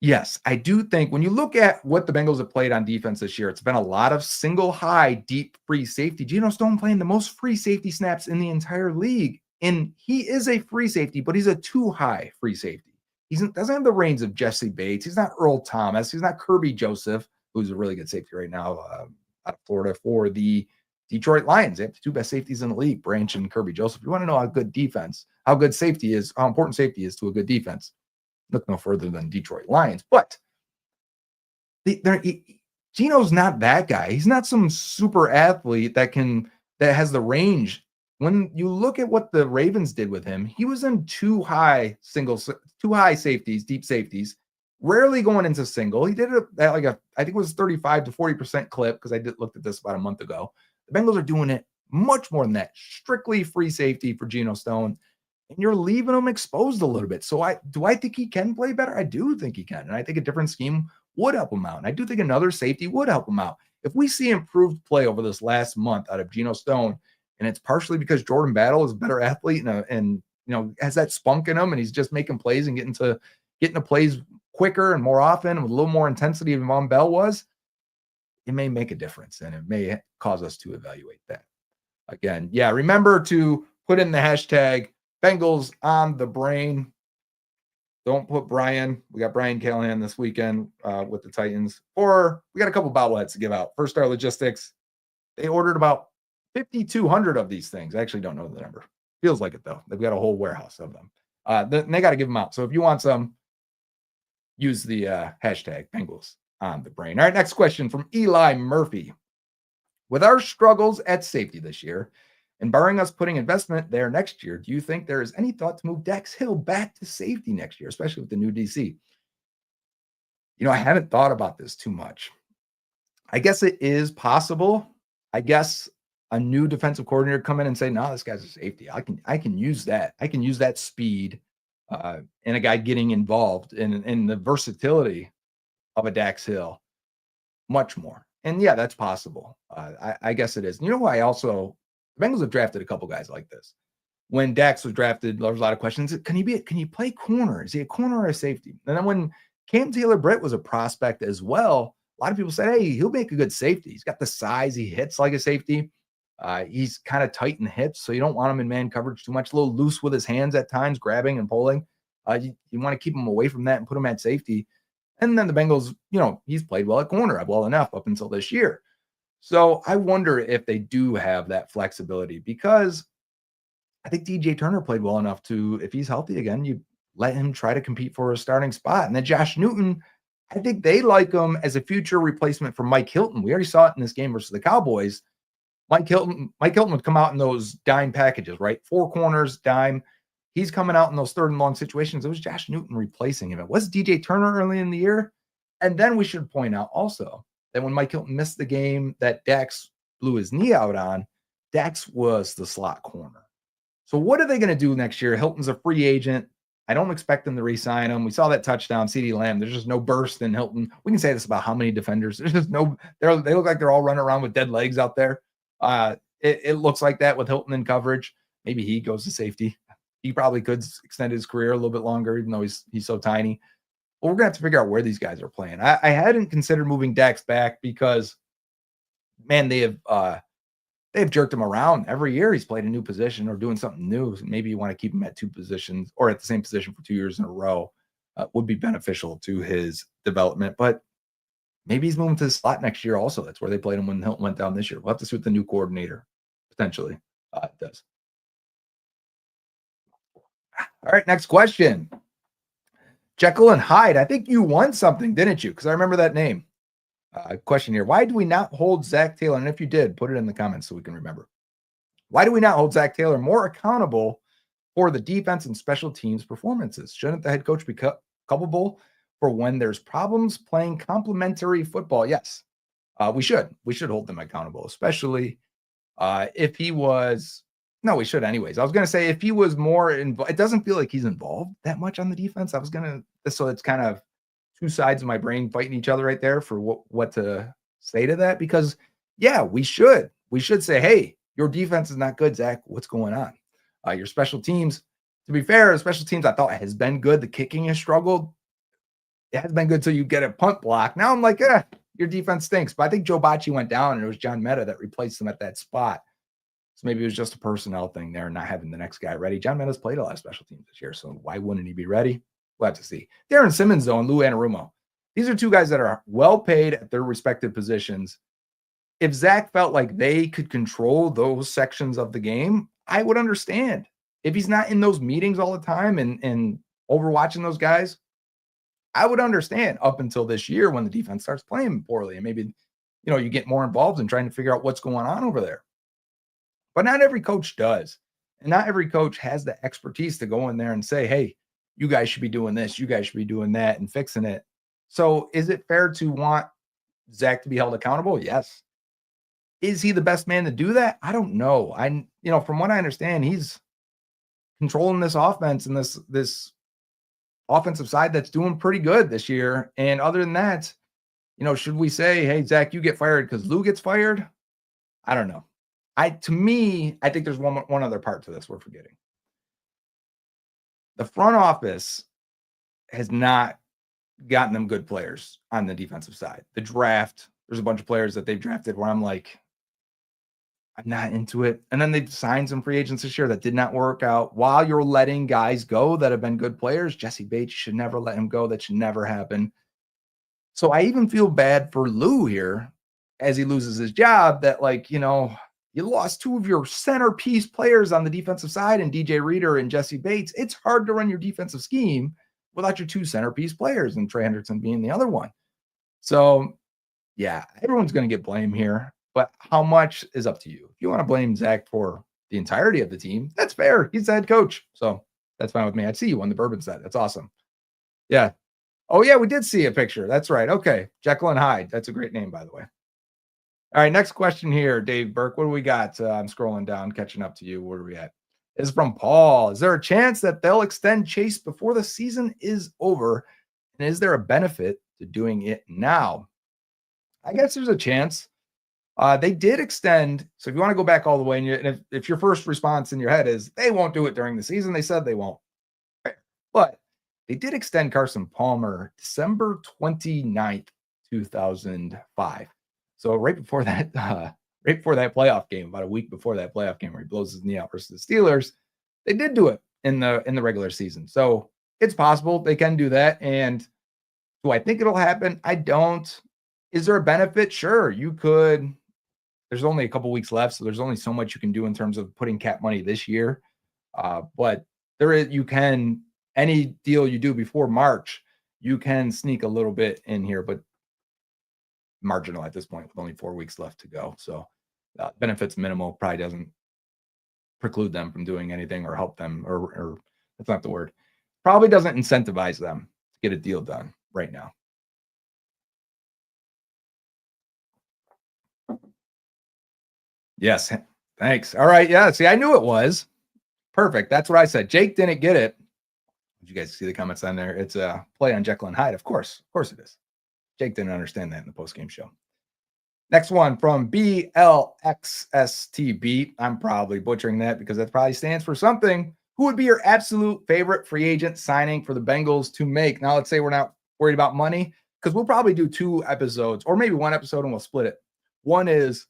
yes, I do think when you look at what the Bengals have played on defense this year, it's been a lot of single high, deep free safety. Geno Stone playing the most free safety snaps in the entire league. And he is a free safety, but he's a too high free safety. He doesn't have the range of Jesse Bates. He's not Earl Thomas. He's not Kirby Joseph, who's a really good safety right now out of Florida for the Detroit Lions. They have the 2 best safeties in the league, Branch and Kirby Joseph. If you want to know how good safety is, how important safety is to a good defense, look no further than Detroit Lions. But Geno's not that guy. He's not some super athlete that has the range. When you look at what the Ravens did with him, he was in too high safeties, deep safeties, rarely going into single. He did it at I think it was 35 to 40% clip because I looked at this about a month ago. The Bengals are doing it much more than that. Strictly free safety for Geno Stone. And you're leaving him exposed a little bit. So I think he can play better? I do think he can. And I think a different scheme would help him out. And I do think another safety would help him out. If we see improved play over this last month out of Geno Stone, and it's partially because Jordan Battle is a better athlete and has that spunk in him, and he's just making plays and getting to plays quicker and more often with a little more intensity than Von Bell was, it may make a difference, and it may cause us to evaluate that. Again, yeah, remember to put in the hashtag Bengals on the brain. Don't put Brian. We got Brian Callahan this weekend with the Titans. Or we got a couple bobbleheads to give out. First Star Logistics, they ordered about 5,200 of these things. I actually don't know the number. Feels like it, though. They've got a whole warehouse of them. They got to give them out. So if you want some, use the hashtag Bengals on the brain. All right, next question from Eli Murphy. With our struggles at safety this year, and barring us putting investment there next year, do you think there is any thought to move Dax Hill back to safety next year, especially with the new DC? I haven't thought about this too much. I guess it is possible. I guess a new defensive coordinator come in and say, no, this guy's a safety. I can use that. I can use that speed and a guy getting involved in the versatility of a Dax Hill much more. And yeah, that's possible. I guess it is. And the Bengals have drafted a couple guys like this. When Dax was drafted, there was a lot of questions. Can he play corner? Is he a corner or a safety? And then when Cam Taylor-Britt was a prospect as well, a lot of people said, hey, he'll make a good safety. He's got the size. He hits like a safety. He's kind of tight in the hips, so you don't want him in man coverage too much. A little loose with his hands at times, grabbing and pulling. You want to keep him away from that and put him at safety. And then the Bengals, he's played well at corner, well enough up until this year. So I wonder if they do have that flexibility, because I think DJ Turner played well enough to, if he's healthy again, you let him try to compete for a starting spot. And then Josh Newton, I think they like him as a future replacement for Mike Hilton. We already saw it in this game versus the Cowboys. Mike Hilton would come out in those dime packages, right? 4 corners, dime. He's coming out in those 3rd and long situations. It was Josh Newton replacing him. It was DJ Turner early in the year. And then we should point out also that when Mike Hilton missed the game that Dax blew his knee out on, Dax was the slot corner. So what are they going to do next year? Hilton's a free agent. I don't expect them to re-sign him. We saw that touchdown, CeeDee Lamb. There's just no burst in Hilton. We can say this about how many defenders. There's just no. They look like they're all running around with dead legs out there. It looks like that with Hilton in coverage. Maybe he goes to safety. He probably could extend his career a little bit longer, even though he's so tiny. But we're gonna have to figure out where these guys are playing. I hadn't considered moving Dax back because, man, they have jerked him around every year. He's played a new position or doing something new. So maybe you want to keep him at 2 positions or at the same position for 2 years in a row. Would be beneficial to his development. But maybe he's moving to the slot next year also. That's where they played him when Hilton went down this year. We'll have to see what the new coordinator potentially does. All right, next question. Jekyll and Hyde. I think you won something, didn't you? Because I remember that name. Question here. Why do we not hold Zac Taylor? And if you did, put it in the comments so we can remember. Why do we not hold Zac Taylor more accountable for the defense and special teams performances? Shouldn't the head coach be culpable for when there's problems playing complementary football? Yes, we should. We should hold them accountable, especially if he was. No, we should anyways. I was going to say if he was more involved. It doesn't feel like he's involved that much on the defense. I was going to. So it's kind of two sides of my brain fighting each other right there for what to say to that. Because yeah, we should say, hey, your defense is not good, Zac. What's going on? Your special teams, to be fair, special teams I thought has been good. The kicking has struggled. It has been good till you get a punt block. Now I'm like, your defense stinks. But I think Joe Bacci went down and it was John Meta that replaced him at that spot. So maybe it was just a personnel thing there, not having the next guy ready. John Meta's played a lot of special teams this year, so why wouldn't he be ready? We'll have to see. Darren Simmons, though, and Lou Anarumo. These are two guys that are well paid at their respective positions. If Zac felt like they could control those sections of the game, I would understand. If he's not in those meetings all the time and overwatching those guys, I would understand up until this year when the defense starts playing poorly and maybe, you get more involved in trying to figure out what's going on over there. But not every coach does. And not every coach has the expertise to go in there and say, hey, you guys should be doing this, you guys should be doing that and fixing it. So is it fair to want Zac to be held accountable? Yes. Is he the best man to do that? I don't know. From what I understand, he's controlling this offense and this offensive side that's doing pretty good this year. And other than that, should we say, hey, Zac, you get fired because Lou gets fired? I don't know. I think there's one other part to this we're forgetting. The front office has not gotten them good players on the defensive side. The draft, there's a bunch of players that they've drafted where I'm like, I'm not into it. And then they've signed some free agents this year that did not work out while you're letting guys go that have been good players. Jesse Bates, you should never let him go. That should never happen. So I even feel bad for Lou here as he loses his job that, you lost two of your centerpiece players on the defensive side and DJ Reader and Jesse Bates. It's hard to run your defensive scheme without your two centerpiece players and Trey Hendrickson being the other one. So, yeah, everyone's going to get blame here. But how much is up to you? If you want to blame Zac for the entirety of the team, that's fair. He's the head coach. So that's fine with me. I'd see you on the bourbon set. That's awesome. Yeah. Oh, yeah, we did see a picture. That's right. Okay. Jekyll and Hyde. That's a great name, by the way. All right, next question here, Dave Burke. What do we got? I'm scrolling down, catching up to you. Where are we at? This is from Paul. Is there a chance that they'll extend Chase before the season is over? And is there a benefit to doing it now? I guess there's a chance. They did extend. So if you want to go back all the way, and if your first response in your head is they won't do it during the season, they said they won't. But they did extend Carson Palmer December 29th, 2005. So right before that playoff game, about a week before that playoff game where he blows his knee out versus the Steelers, they did do it in the regular season. So it's possible they can do that. And do I think it'll happen? I don't. Is there a benefit? Sure, you could. There's only a couple weeks left, so there's only so much you can do in terms of putting cap money this year. But any deal you do before March, you can sneak a little bit in here, but marginal at this point with only 4 weeks left to go. So benefits minimal, probably doesn't preclude them from doing anything or help them, or that's not the word. Probably doesn't incentivize them to get a deal done right now. Yes. Thanks. All right. Yeah. See, I knew it was perfect. That's what I said. Jake didn't get it. Did you guys see the comments on there? It's a play on Jekyll and Hyde. Of course it is. Jake didn't understand that in the post-game show. Next one from BLXSTB. I'm probably butchering that because that probably stands for something. Who would be your absolute favorite free agent signing for the Bengals to make? Now, let's say we're not worried about money because we'll probably do 2 episodes or maybe 1 episode and we'll split it. One is,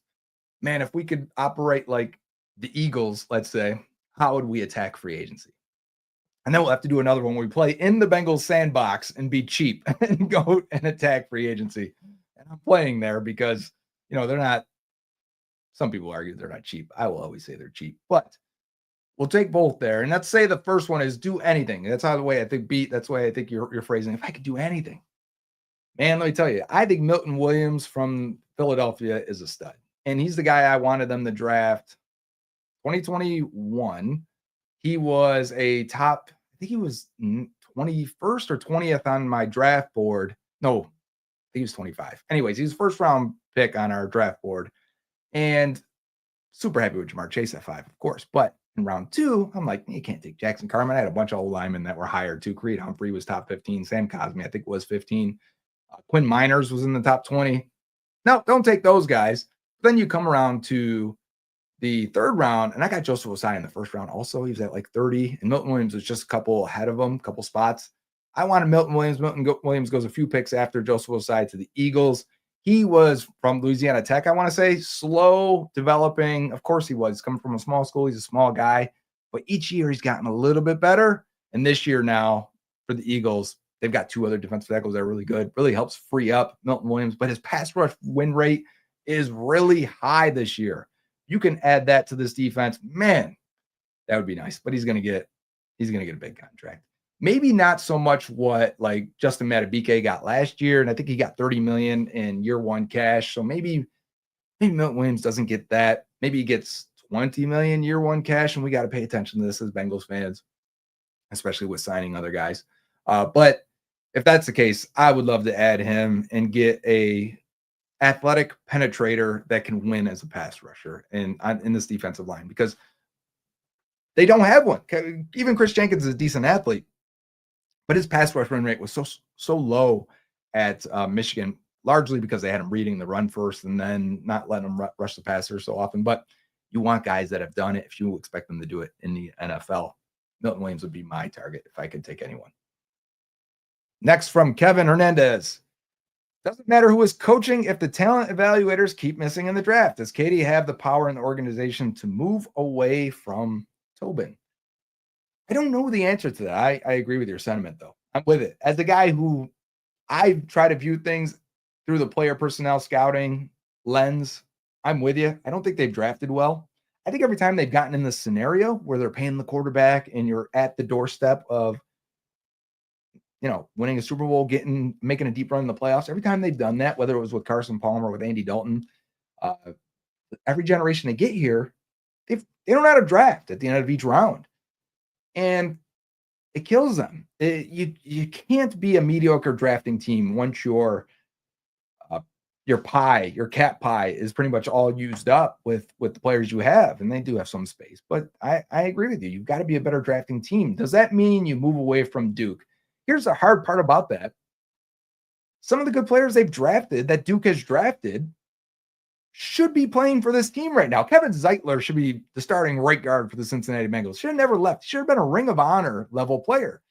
man, if we could operate like the Eagles, let's say, how would we attack free agency? And then we'll have to do another one where we play in the Bengals sandbox and be cheap and go and attack free agency. And I'm playing there because, they're not, some people argue they're not cheap. I will always say they're cheap, but We'll take both there. And let's say the first one is do anything. That's how the way I think that's the way I think you're phrasing. If I could do anything, man, let me tell you, I think Milton Williams from Philadelphia is a stud. And he's the guy I wanted them to draft 2021. He was a top, I think he was 21st or 20th on my draft board. No, I think he was 25. Anyways, he's first round pick on our draft board. And super happy with Jamar Chase at 5, of course. But in round 2, I'm like, you can't take Jackson Carman. I had a bunch of old linemen that were hired too. Creed Humphrey was top 15. Sam Cosmi, I think, was 15. Quinn Miners was in the top 20. No, don't take those guys. Then you come around to the 3rd round, and I got Joseph Osai in the 1st round also. He was at like 30, and Milton Williams was just a couple ahead of him, a couple spots. I wanted Milton Williams. Williams goes a few picks after Joseph Osai to the Eagles. He was from Louisiana Tech, I want to say, slow developing. Of course he was. He's coming from a small school. He's a small guy. But each year he's gotten a little bit better. And this year now for the Eagles, they've got 2 other defensive tackles that are really good. Really helps free up Milton Williams. But his pass rush win rate is really high this year. You can add that to this defense. Man, that would be nice. But he's going to get a big contract. Maybe not so much what like Justin Madubuike got last year, and I think he got $30 million in year 1 cash. So maybe Milton Williams doesn't get that. Maybe he gets $20 million year 1 cash, and we got to pay attention to this as Bengals fans, especially with signing other guys. But if that's the case, I would love to add him and get a athletic penetrator that can win as a pass rusher in this defensive line, because they don't have one. Even Chris Jenkins is a decent athlete, but his pass rush run rate was so low at Michigan, largely because they had him reading the run first and then not letting him rush the passer so often. But you want guys that have done it if you expect them to do it in the NFL. Milton Williams would be my target if I could take anyone. Next from Kevin Hernandez. Doesn't matter who is coaching if the talent evaluators keep missing in the draft. Does Katie have the power in the organization to move away from Tobin? I don't know the answer to that. I agree with your sentiment, though. I'm with it. As a guy who I try to view things through the player personnel scouting lens, I'm with you. I don't think they've drafted well. I think every time they've gotten in this scenario where they're paying the quarterback and you're at the doorstep of, winning a Super Bowl, making a deep run in the playoffs, every time they've done that, whether it was with Carson Palmer or with Andy Dalton, every generation they get here, they don't know how to draft at the end of each round. And it kills them. You can't be a mediocre drafting team once your cap pie is pretty much all used up with the players you have, and they do have some space. But I agree with you. You've got to be a better drafting team. Does that mean you move away from Duke? Here's the hard part about that. Some of the good players they've drafted, that Duke has drafted, should be playing for this team right now. Kevin Zeitler should be the starting right guard for the Cincinnati Bengals. Should have never left. Should have been a Ring of Honor level player.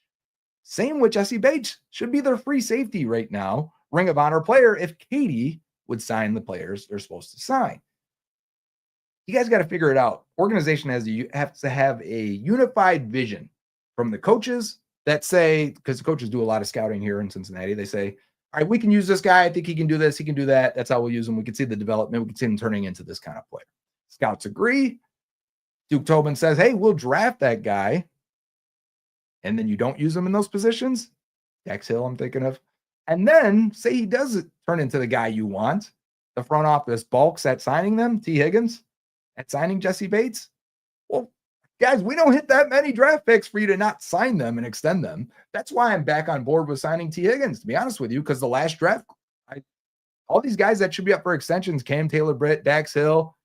Same with Jesse Bates. Should be their free safety right now. Ring of Honor player if Katie would sign the players they're supposed to sign. You guys got to figure it out. Organization has to have a unified vision from the coaches that say, because the coaches do a lot of scouting here in Cincinnati, they say, all right, we can use this guy. I think he can do this. He can do that. That's how we'll use him. We can see the development. We can see him turning into this kind of player. Scouts agree. Duke Tobin says, hey, we'll draft that guy. And then you don't use him in those positions. Dax Hill, I'm thinking of. And then say he does turn into the guy you want. The front office balks at signing them, T. Higgins, at signing Jesse Bates. Well, guys, we don't hit that many draft picks for you to not sign them and extend them. That's why I'm back on board with signing T. Higgins, to be honest with you, because the last draft, all these guys that should be up for extensions, Cam Taylor-Britt, Dax Hill,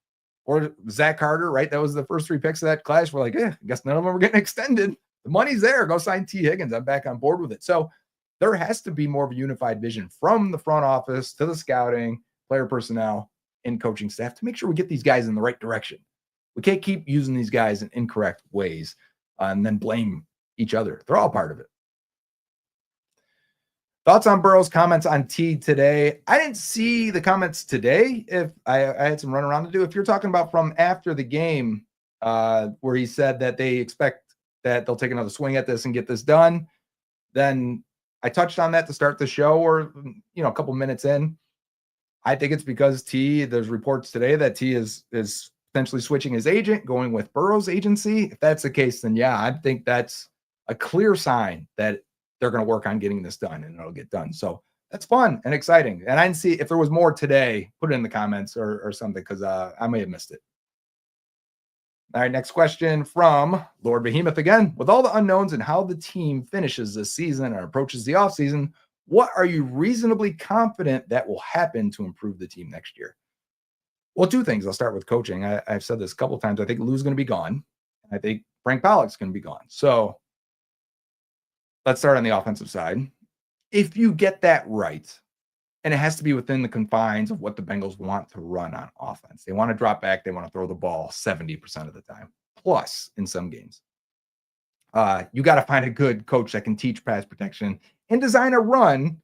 or Zach Carter, right? That was the first 3 picks of that class. We're like, I guess none of them are getting extended. The money's there. Go sign T. Higgins. I'm back on board with it. So there has to be more of a unified vision from the front office to the scouting, player personnel, and coaching staff to make sure we get these guys in the right direction. We can't keep using these guys in incorrect ways and then blame each other. They're all part of it. Thoughts on Burrow's comments on T today? I didn't see the comments today. If I had some run around to do. If you're talking about from after the game, where he said that they expect that they'll take another swing at this and get this done, then I touched on that to start the show, or a couple minutes in. I think it's because there's reports today that T is potentially switching his agent, going with Burrow's agency. If that's the case, then yeah, I think that's a clear sign that they're going to work on getting this done and it'll get done. So that's fun and exciting. And I didn't see if there was more today, put it in the comments or something, because I may have missed it. All right, next question from Lord Behemoth again. With all the unknowns and how the team finishes this season and approaches the offseason, what are you reasonably confident that will happen to improve the team next year? Well, two things. I'll start with coaching. I've said this a couple of times. I think Lou's going to be gone. I think Frank Pollock's going to be gone. So let's start on the offensive side. If you get that right, and it has to be within the confines of what the Bengals want to run on offense. They want to drop back. They want to throw the ball 70% of the time, plus in some games. You got to find a good coach that can teach pass protection and design a run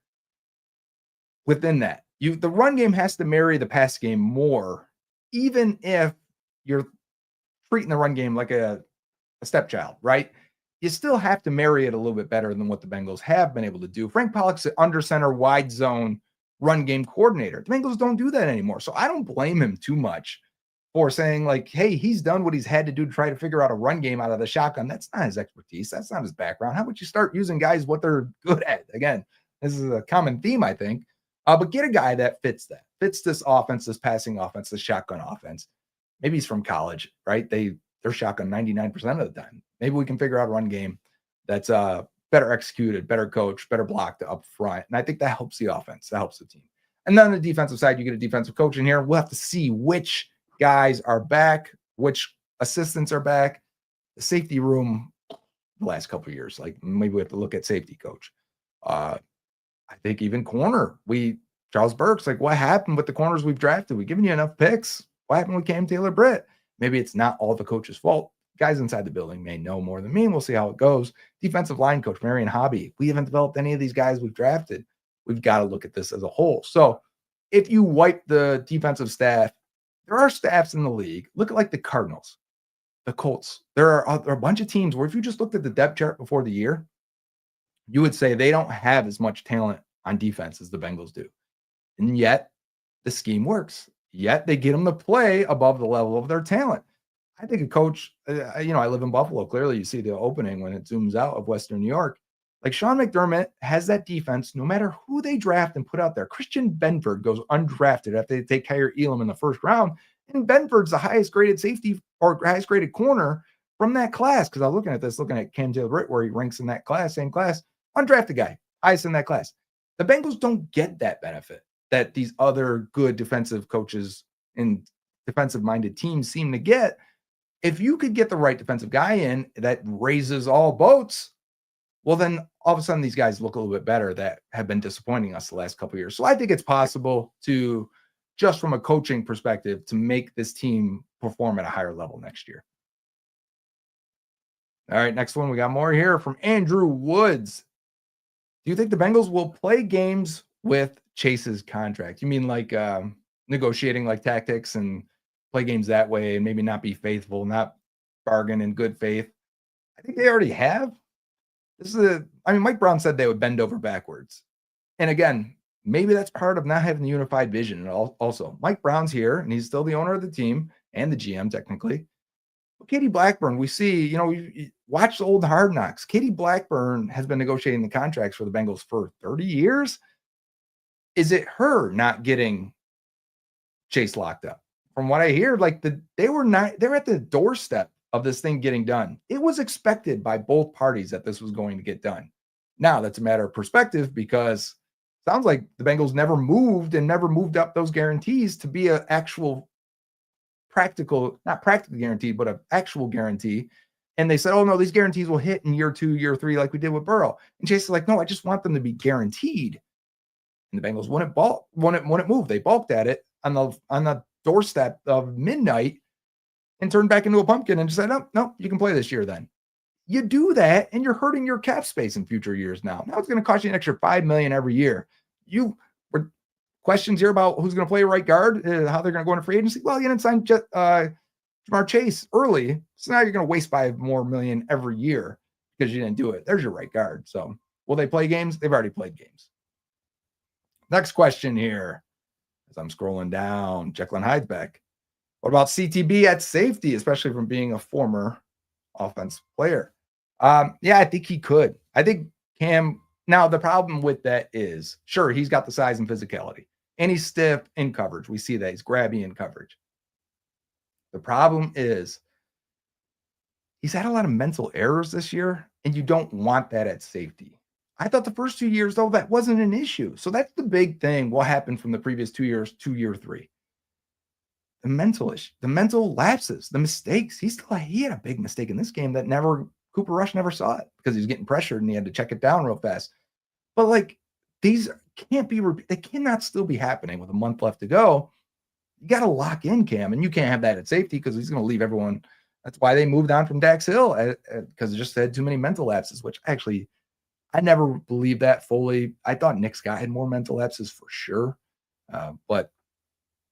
within that. The run game has to marry the pass game more, even if you're treating the run game like a stepchild, right? You still have to marry it a little bit better than what the Bengals have been able to do. Frank Pollock's an under center wide zone run game coordinator. The Bengals don't do that anymore. So I don't blame him too much for saying, like, hey, he's done what he's had to do to try to figure out a run game out of the shotgun. That's not his expertise. That's not his background. How about you start using guys what they're good at? Again, this is a common theme, I think. But get a guy that fits this offense, this passing offense, this shotgun offense. Maybe he's from college, right? They're shotgun 99% of the time. Maybe we can figure out a run game that's better executed, better coached, better blocked up front. And I think that helps the offense. That helps the team. And then on the defensive side, you get a defensive coach in here. We'll have to see which guys are back, which assistants are back. The safety room, the last couple of years, like maybe we have to look at safety coach. I think even corner, Charles Burks, like what happened with the corners we've drafted? We've given you enough picks. What happened with Cam Taylor-Britt? Maybe it's not all the coach's fault. Guys inside the building may know more than me, and we'll see how it goes. Defensive line coach, Marion Hobby. We haven't developed any of these guys we've drafted. We've got to look at this as a whole. So if you wipe the defensive staff, there are staffs in the league. Look at like the Cardinals, the Colts. There are a bunch of teams where if you just looked at the depth chart before the year, you would say they don't have as much talent on defense as the Bengals do. And yet the scheme works. Yet they get them to play above the level of their talent. I think a coach, I live in Buffalo. Clearly, you see the opening when it zooms out of Western New York. Like Sean McDermott has that defense no matter who they draft and put out there. Christian Benford goes undrafted after they take Kyer Elam in the first round. And Benford's the highest graded safety or highest graded corner from that class. Because I was looking at Cam Taylor-Britt, where he ranks in that class, same class, undrafted guy, highest in that class. The Bengals don't get that benefit that these other good defensive coaches and defensive-minded teams seem to get. If you could get the right defensive guy in that raises all boats, well, then all of a sudden these guys look a little bit better that have been disappointing us the last couple of years. So I think it's possible to, just from a coaching perspective, to make this team perform at a higher level next year. All right, next one. We got more here from Andrew Woods. Do you think the Bengals will play games with Chase's contract? You mean like negotiating like tactics and play games that way and maybe not be faithful, not bargain in good faith? I think they already have. Mike Brown said they would bend over backwards. And again, maybe that's part of not having the unified vision. And also, Mike Brown's here and he's still the owner of the team and the GM technically. But Katie Blackburn, we see, we watch the old Hard Knocks. Katie Blackburn has been negotiating the contracts for the Bengals for 30 years. Is it her not getting Chase locked up? From what I hear, they were at the doorstep of this thing getting done. It was expected by both parties that this was going to get done. Now that's a matter of perspective, because it sounds like the Bengals never moved up those guarantees to be an actual not practically guaranteed, but an actual guarantee. And they said, oh no, these guarantees will hit in year 2, year 3, like we did with Burrow. And Chase is like, no, I just want them to be guaranteed. And the Bengals wouldn't move. They balked at it on the doorstep of midnight and turned back into a pumpkin and just said, no, you can play this year then. You do that and you're hurting your cap space in future years now. Now it's going to cost you an extra $5 million every year. Questions here about who's going to play right guard, how they're going to go into free agency. Well, you didn't sign Jamar Chase early, so now you're going to waste $5 million more every year because you didn't do it. There's your right guard. So will they play games? They've already played games. Next question here, as I'm scrolling down, Jekyll and Hyde's back. What about CTB at safety, especially from being a former offensive player? Yeah, I think he could. I think Cam. Now, the problem with that is, sure, he's got the size and physicality, and he's stiff in coverage. We see that he's grabby in coverage. The problem is he's had a lot of mental errors this year, and you don't want that at safety. I thought the first 2 years, though, that wasn't an issue. So that's the big thing. What happened from the previous 2 years to year three? The mental issue, the mental lapses, the mistakes. He had a big mistake in this game that Cooper Rush never saw it because he was getting pressured and he had to check it down real fast. But like these can't be they cannot still be happening with a month left to go. You got to lock in Cam, and you can't have that at safety because he's going to leave everyone. That's why they moved on from Dax Hill because it just had too many mental lapses, which actually I never believed that fully. I thought Nick Scott had more mental lapses for sure. But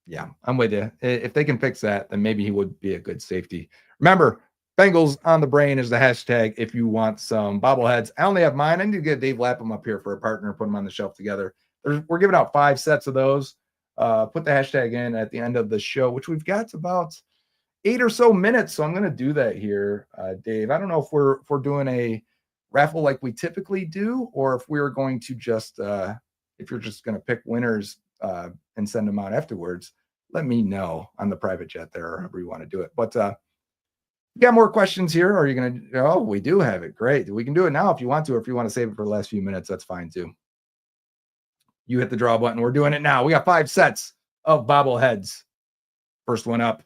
yeah, I'm with you. If they can fix that, then maybe he would be a good safety. Remember, Bengals on the brain is the hashtag if you want some bobbleheads. I only have mine. I need to get Dave Lapham up here for a partner, put them on the shelf together. We're giving out 5 sets of those. Put the hashtag in at the end of the show, which we've got about 8 or so minutes. So I'm going to do that here, Dave. I don't know if we're doing a raffle like we typically do, or if we're going to just if you're just going to pick winners and send them out afterwards. Let me know on the private chat there, or however you want to do it. But you got more questions here? Or are you going to? Oh, we do have it. Great. We can do it now if you want to, or if you want to save it for the last few minutes, that's fine too. You hit the draw button. We're doing it now. We got 5 sets of bobbleheads. First one up.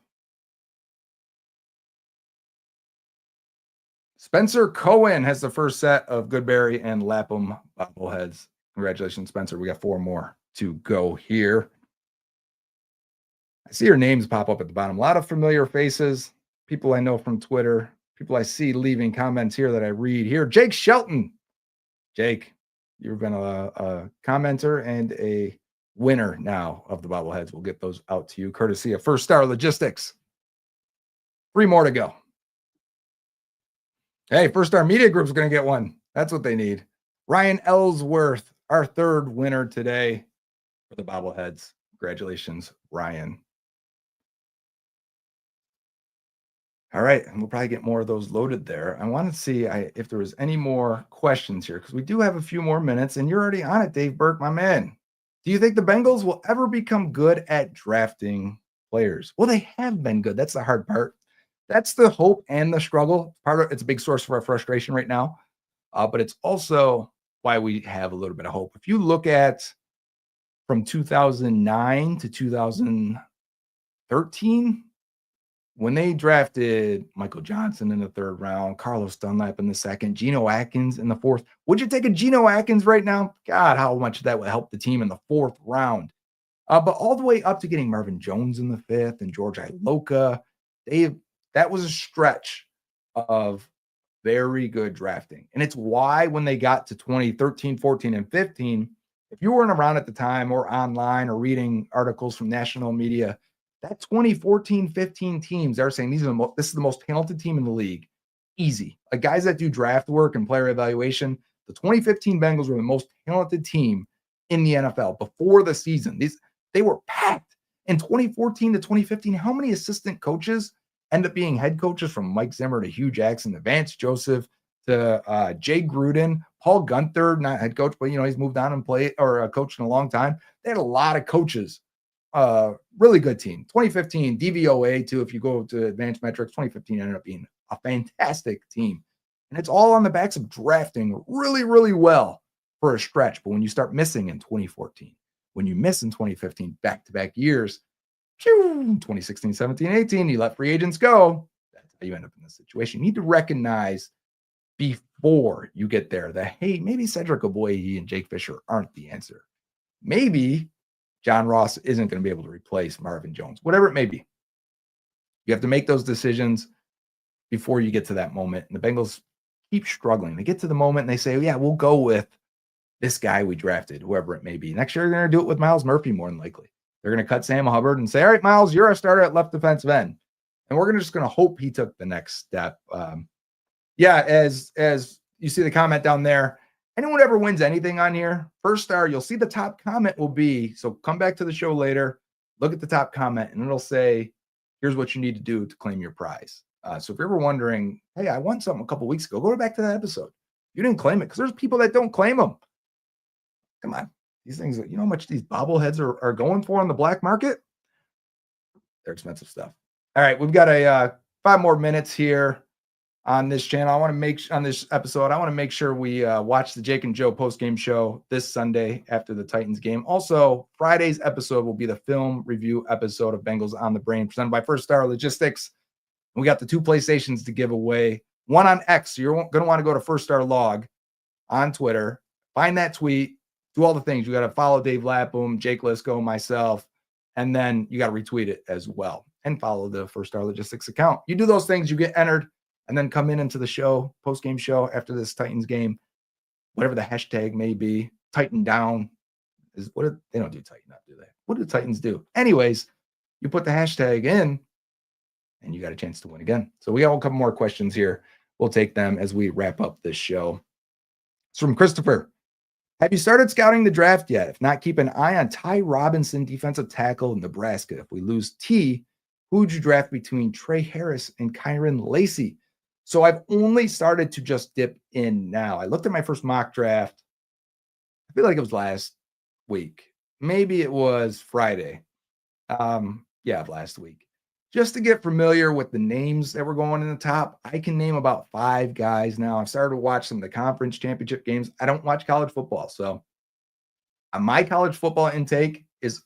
Spencer Cohen has the first set of Goodberry and Lapham bobbleheads. Congratulations, Spencer. We got 4 more to go here. I see your names pop up at the bottom. A lot of familiar faces, people I know from Twitter, people I see leaving comments here that I read here. Jake Shelton. Jake, you've been a commenter and a winner now of the bobbleheads. We'll get those out to you, courtesy of First Star Logistics. 3 more to go. Hey, First Star Media Group's going to get one. That's what they need. Ryan Ellsworth, our 3rd winner today for the bobbleheads. Congratulations, Ryan. All right, and we'll probably get more of those loaded there. I want to see if there was any more questions here, because we do have a few more minutes, and you're already on it, Dave Burke, my man. Do you think the Bengals will ever become good at drafting players? Well, they have been good. That's the hard part. That's the hope and the struggle. It's a big source for our frustration right now, but it's also why we have a little bit of hope. If you look at from 2009 to 2013, when they drafted Michael Johnson in the 3rd round, Carlos Dunlap in the 2nd, Geno Atkins in the 4th. Would you take a Geno Atkins right now? God, how much that would help the team in the 4th round. But all the way up to getting Marvin Jones in the 5th and George Iloka, that was a stretch of very good drafting. And it's why when they got to 2013, 14, and 15, if you weren't around at the time or online or reading articles from national media, that 2014, 15 teams, they're saying this is the most talented team in the league. Easy. Like guys that do draft work and player evaluation, the 2015 Bengals were the most talented team in the NFL before the season. They were packed. In 2014 to 2015, how many assistant coaches end up being head coaches, from Mike Zimmer to Hugh Jackson to Vance Joseph to Jay Gruden, Paul Gunther, not head coach, but he's moved on and played or coached in a long time. They had a lot of coaches. Really good team. 2015 DVOA too. If you go to advanced metrics, 2015 ended up being a fantastic team, and it's all on the backs of drafting really, really well for a stretch. But when you start missing in 2014, when you miss in 2015, back-to-back years, 2016, 17, 18, you let free agents go. That's how you end up in this situation. You need to recognize before you get there that, hey, maybe Cedric Ogbuehi and Jake Fisher aren't the answer. Maybe John Ross isn't going to be able to replace Marvin Jones, whatever it may be. You have to make those decisions before you get to that moment. And the Bengals keep struggling. They get to the moment and they say, yeah, we'll go with this guy we drafted, whoever it may be. Next year, they're going to do it with Myles Murphy more than likely. They're going to cut Sam Hubbard and say, all right, Myles, you're our starter at left defensive end. And we're just going to hope he took the next step. As you see the comment down there, anyone ever wins anything on here, First Star, you'll see the top comment will be, so come back to the show later, look at the top comment, and it'll say, here's what you need to do to claim your prize. So if you're ever wondering, hey, I won something a couple weeks ago, go back to that episode. You didn't claim it because there's people that don't claim them. Come on. These things, you know how much these bobbleheads are going for on the black market? They're expensive stuff. All right, we've got a 5 more minutes here on this channel. I want to on this episode, I want to make sure we watch the Jake and Joe post-game show this Sunday after the Titans game. Also, Friday's episode will be the film review episode of Bengals on the Brain, presented by First Star Logistics. We got the 2 PlayStations to give away. One on X. So you're going to want to go to First Star Log on Twitter, find that tweet, do all the things. You got to follow Dave Lapham, Jake Lisco, myself, and then you got to retweet it as well and follow the First Star Logistics account. You do those things, you get entered, and then come into the show, post-game show after this Titans game, whatever the hashtag may be. Titan down is what they don't do. Tighten up, do they? What do the Titans do? Anyways, you put the hashtag in, and you got a chance to win again. So we got a couple more questions here. We'll take them as we wrap up this show. It's from Christopher. Have you started scouting the draft yet? If not, keep an eye on Ty Robinson, defensive tackle in Nebraska. If we lose T, who would you draft between Trey Harris and Kyron Lacey? So I've only started to just dip in now. I looked at my first mock draft. I feel like it was last week. Maybe it was Friday. Yeah, last week. Just to get familiar with the names that were going in the top, I can name about 5 guys now. I've started to watch some of the conference championship games. I don't watch college football. So my college football intake is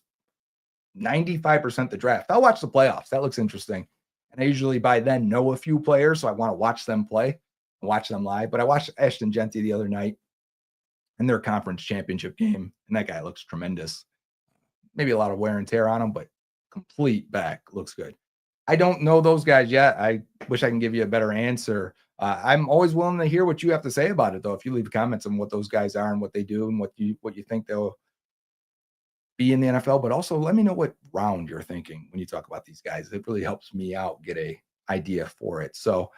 95% the draft. I'll watch the playoffs. That looks interesting. And I usually by then know a few players, so I want to watch them play, watch them live. But I watched Ashton Genty the other night in their conference championship game, and that guy looks tremendous. Maybe a lot of wear and tear on him, but complete back, looks good. I don't know those guys yet. I wish I can give you a better answer. I'm always willing to hear what you have to say about it, though. If you leave comments on what those guys are and what they do and what you think they'll be in the NFL, but also let me know what round you're thinking when you talk about these guys. It really helps me out get a idea for it. So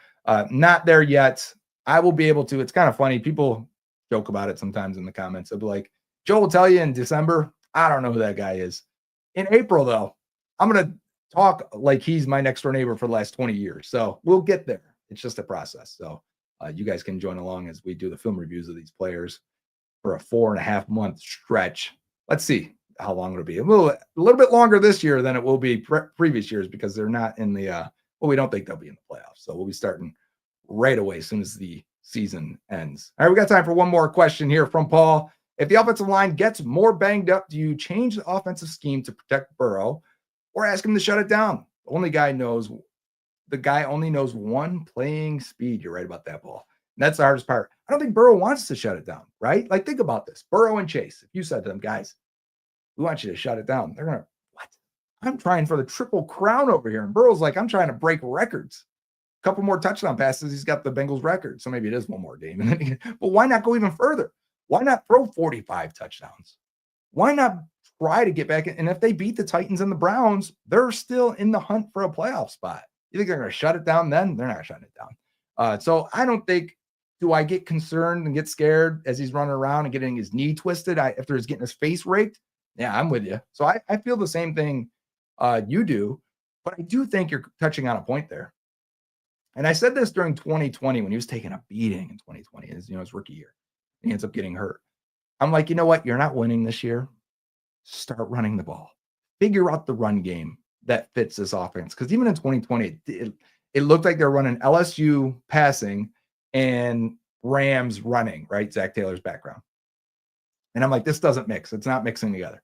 not there yet. I will be able to. It's kind of funny. People joke about it sometimes in the comments. They'll be like, Joe will tell you in December, I don't know who that guy is. In April, though, I'm going to talk like he's my next door neighbor for the last 20 years. So we'll get there. It's just a process. So you guys can join along as we do the film reviews of these players for a 4.5 month stretch. Let's see how long it'll be. A little bit longer this year than it will be previous years because they're not in the, well, we don't think they'll be in the playoffs. So we'll be starting right away as soon as the season ends. All right, we got time for one more question here from Paul. If the offensive line gets more banged up, do you change the offensive scheme to protect Burrow or ask him to shut it down? The guy only knows one playing speed. You're right about that, Paul. And that's the hardest part. I don't think Burrow wants to shut it down, right? Like, think about this. Burrow and Chase, if you said to them, guys, we want you to shut it down, they're going to, what? I'm trying for the triple crown over here. And Burrow's like, I'm trying to break records. A couple more touchdown passes, he's got the Bengals record. So maybe it is one more game. But why not go even further? Why not throw 45 touchdowns? Why not try to get back in? And if they beat the Titans and the Browns, they're still in the hunt for a playoff spot. You think they're going to shut it down then? They're not shutting it down. So I don't think, do I get concerned and get scared as he's running around and getting his knee twisted after he's getting his face raked? Yeah, I'm with you. So I feel the same thing you do, but I do think you're touching on a point there. And I said this during 2020 when he was taking a beating in 2020, his rookie year. He ends up getting hurt. I'm like, you know what? You're not winning this year. Start running the ball. Figure out the run game that fits this offense. Because even in 2020, it looked like they're running LSU passing and Rams running, right? Zac Taylor's background. And I'm like, this doesn't mix. It's not mixing together.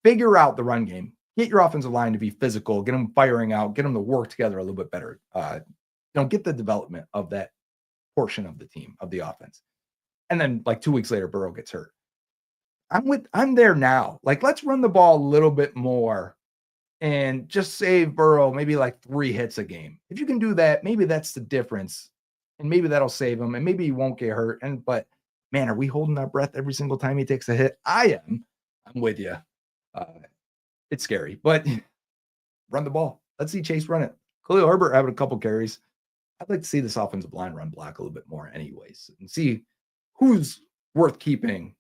Figure out the run game. Get your offensive line to be physical. Get them firing out. Get them to work together a little bit better. Get the development of that portion of the team, of the offense. And then like 2 weeks later, Burrow gets hurt. I'm there now. Like, let's run the ball a little bit more and just save Burrow maybe like 3 hits a game. If you can do that, maybe that's the difference. And maybe that'll save him. And maybe he won't get hurt. But man, are we holding our breath every single time he takes a hit? I am. I'm with you. It's scary, but run the ball. Let's see Chase run it. Khalil Herbert having a couple carries. I'd like to see this offensive line run block a little bit more anyways and see who's worth keeping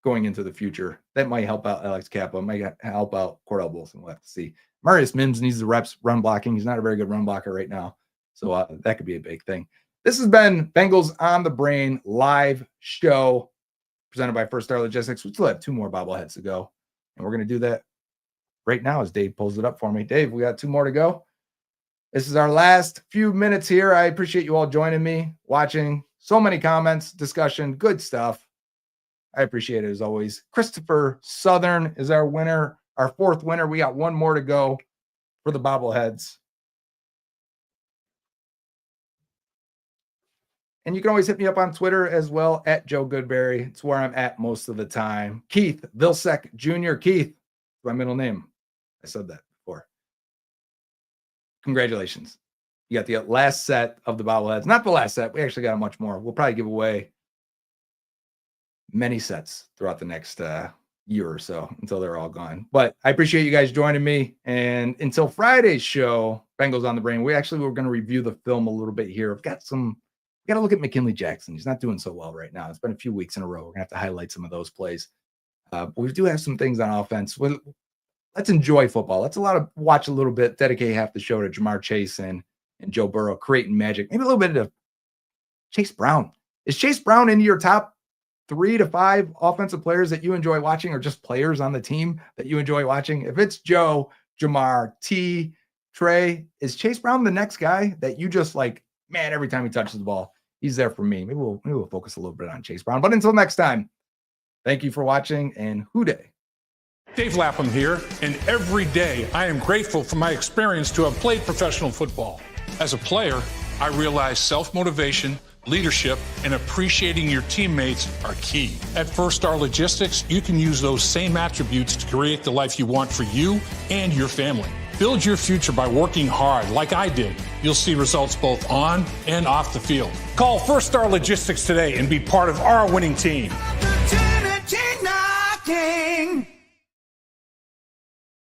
going into the future. That might help out Alex Kappa, might help out Cordell Wilson. We'll have to see. Marius Mims needs the reps run blocking. He's not a very good run blocker right now. So that could be a big thing. This has been Bengals on the Brain live show presented by First Star Logistics. We still have 2 more bobbleheads to go. And we're going to do that right now as Dave pulls it up for me. Dave, we got 2 more to go. This is our last few minutes here. I appreciate you all joining me, watching. So many comments, discussion, good stuff. I appreciate it as always. Christopher Southern is our winner, our 4th winner. We got 1 more to go for the bobbleheads. And you can always hit me up on Twitter as well, at Joe Goodberry. It's where I'm at most of the time. Keith Vilsek Jr. Keith, my middle name. I said that before. Congratulations. You got the last set of the bobbleheads. Not the last set. We actually got much more. We'll probably give away many sets throughout the next year or so until they're all gone. But I appreciate you guys joining me. And until Friday's show, Bengals on the Brain, we're going to review the film a little bit here. I've got we got to look at McKinley Jackson. He's not doing so well right now. It's been a few weeks in a row. We're going to have to highlight some of those plays. But we do have some things on offense. Let's enjoy football. Let's watch a little bit, dedicate half the show to Jamar Chase and Joe Burrow creating magic. Maybe a little bit of Chase Brown. Is Chase Brown into your top 3 to 5 offensive players that you enjoy watching, or just players on the team that you enjoy watching? If it's Joe, Jamar, T, Trey, is Chase Brown the next guy that you just like, man, every time he touches the ball, he's there for me? Maybe we'll focus a little bit on Chase Brown. But until next time, thank you for watching, and hoo-day. Dave Lapham here, and every day I am grateful for my experience to have played professional football. As a player, I realize self-motivation, leadership, and appreciating your teammates are key. At First Star Logistics, you can use those same attributes to create the life you want for you and your family. Build your future by working hard like I did. You'll see results both on and off the field. Call First Star Logistics today and be part of our winning team. Opportunity knocking.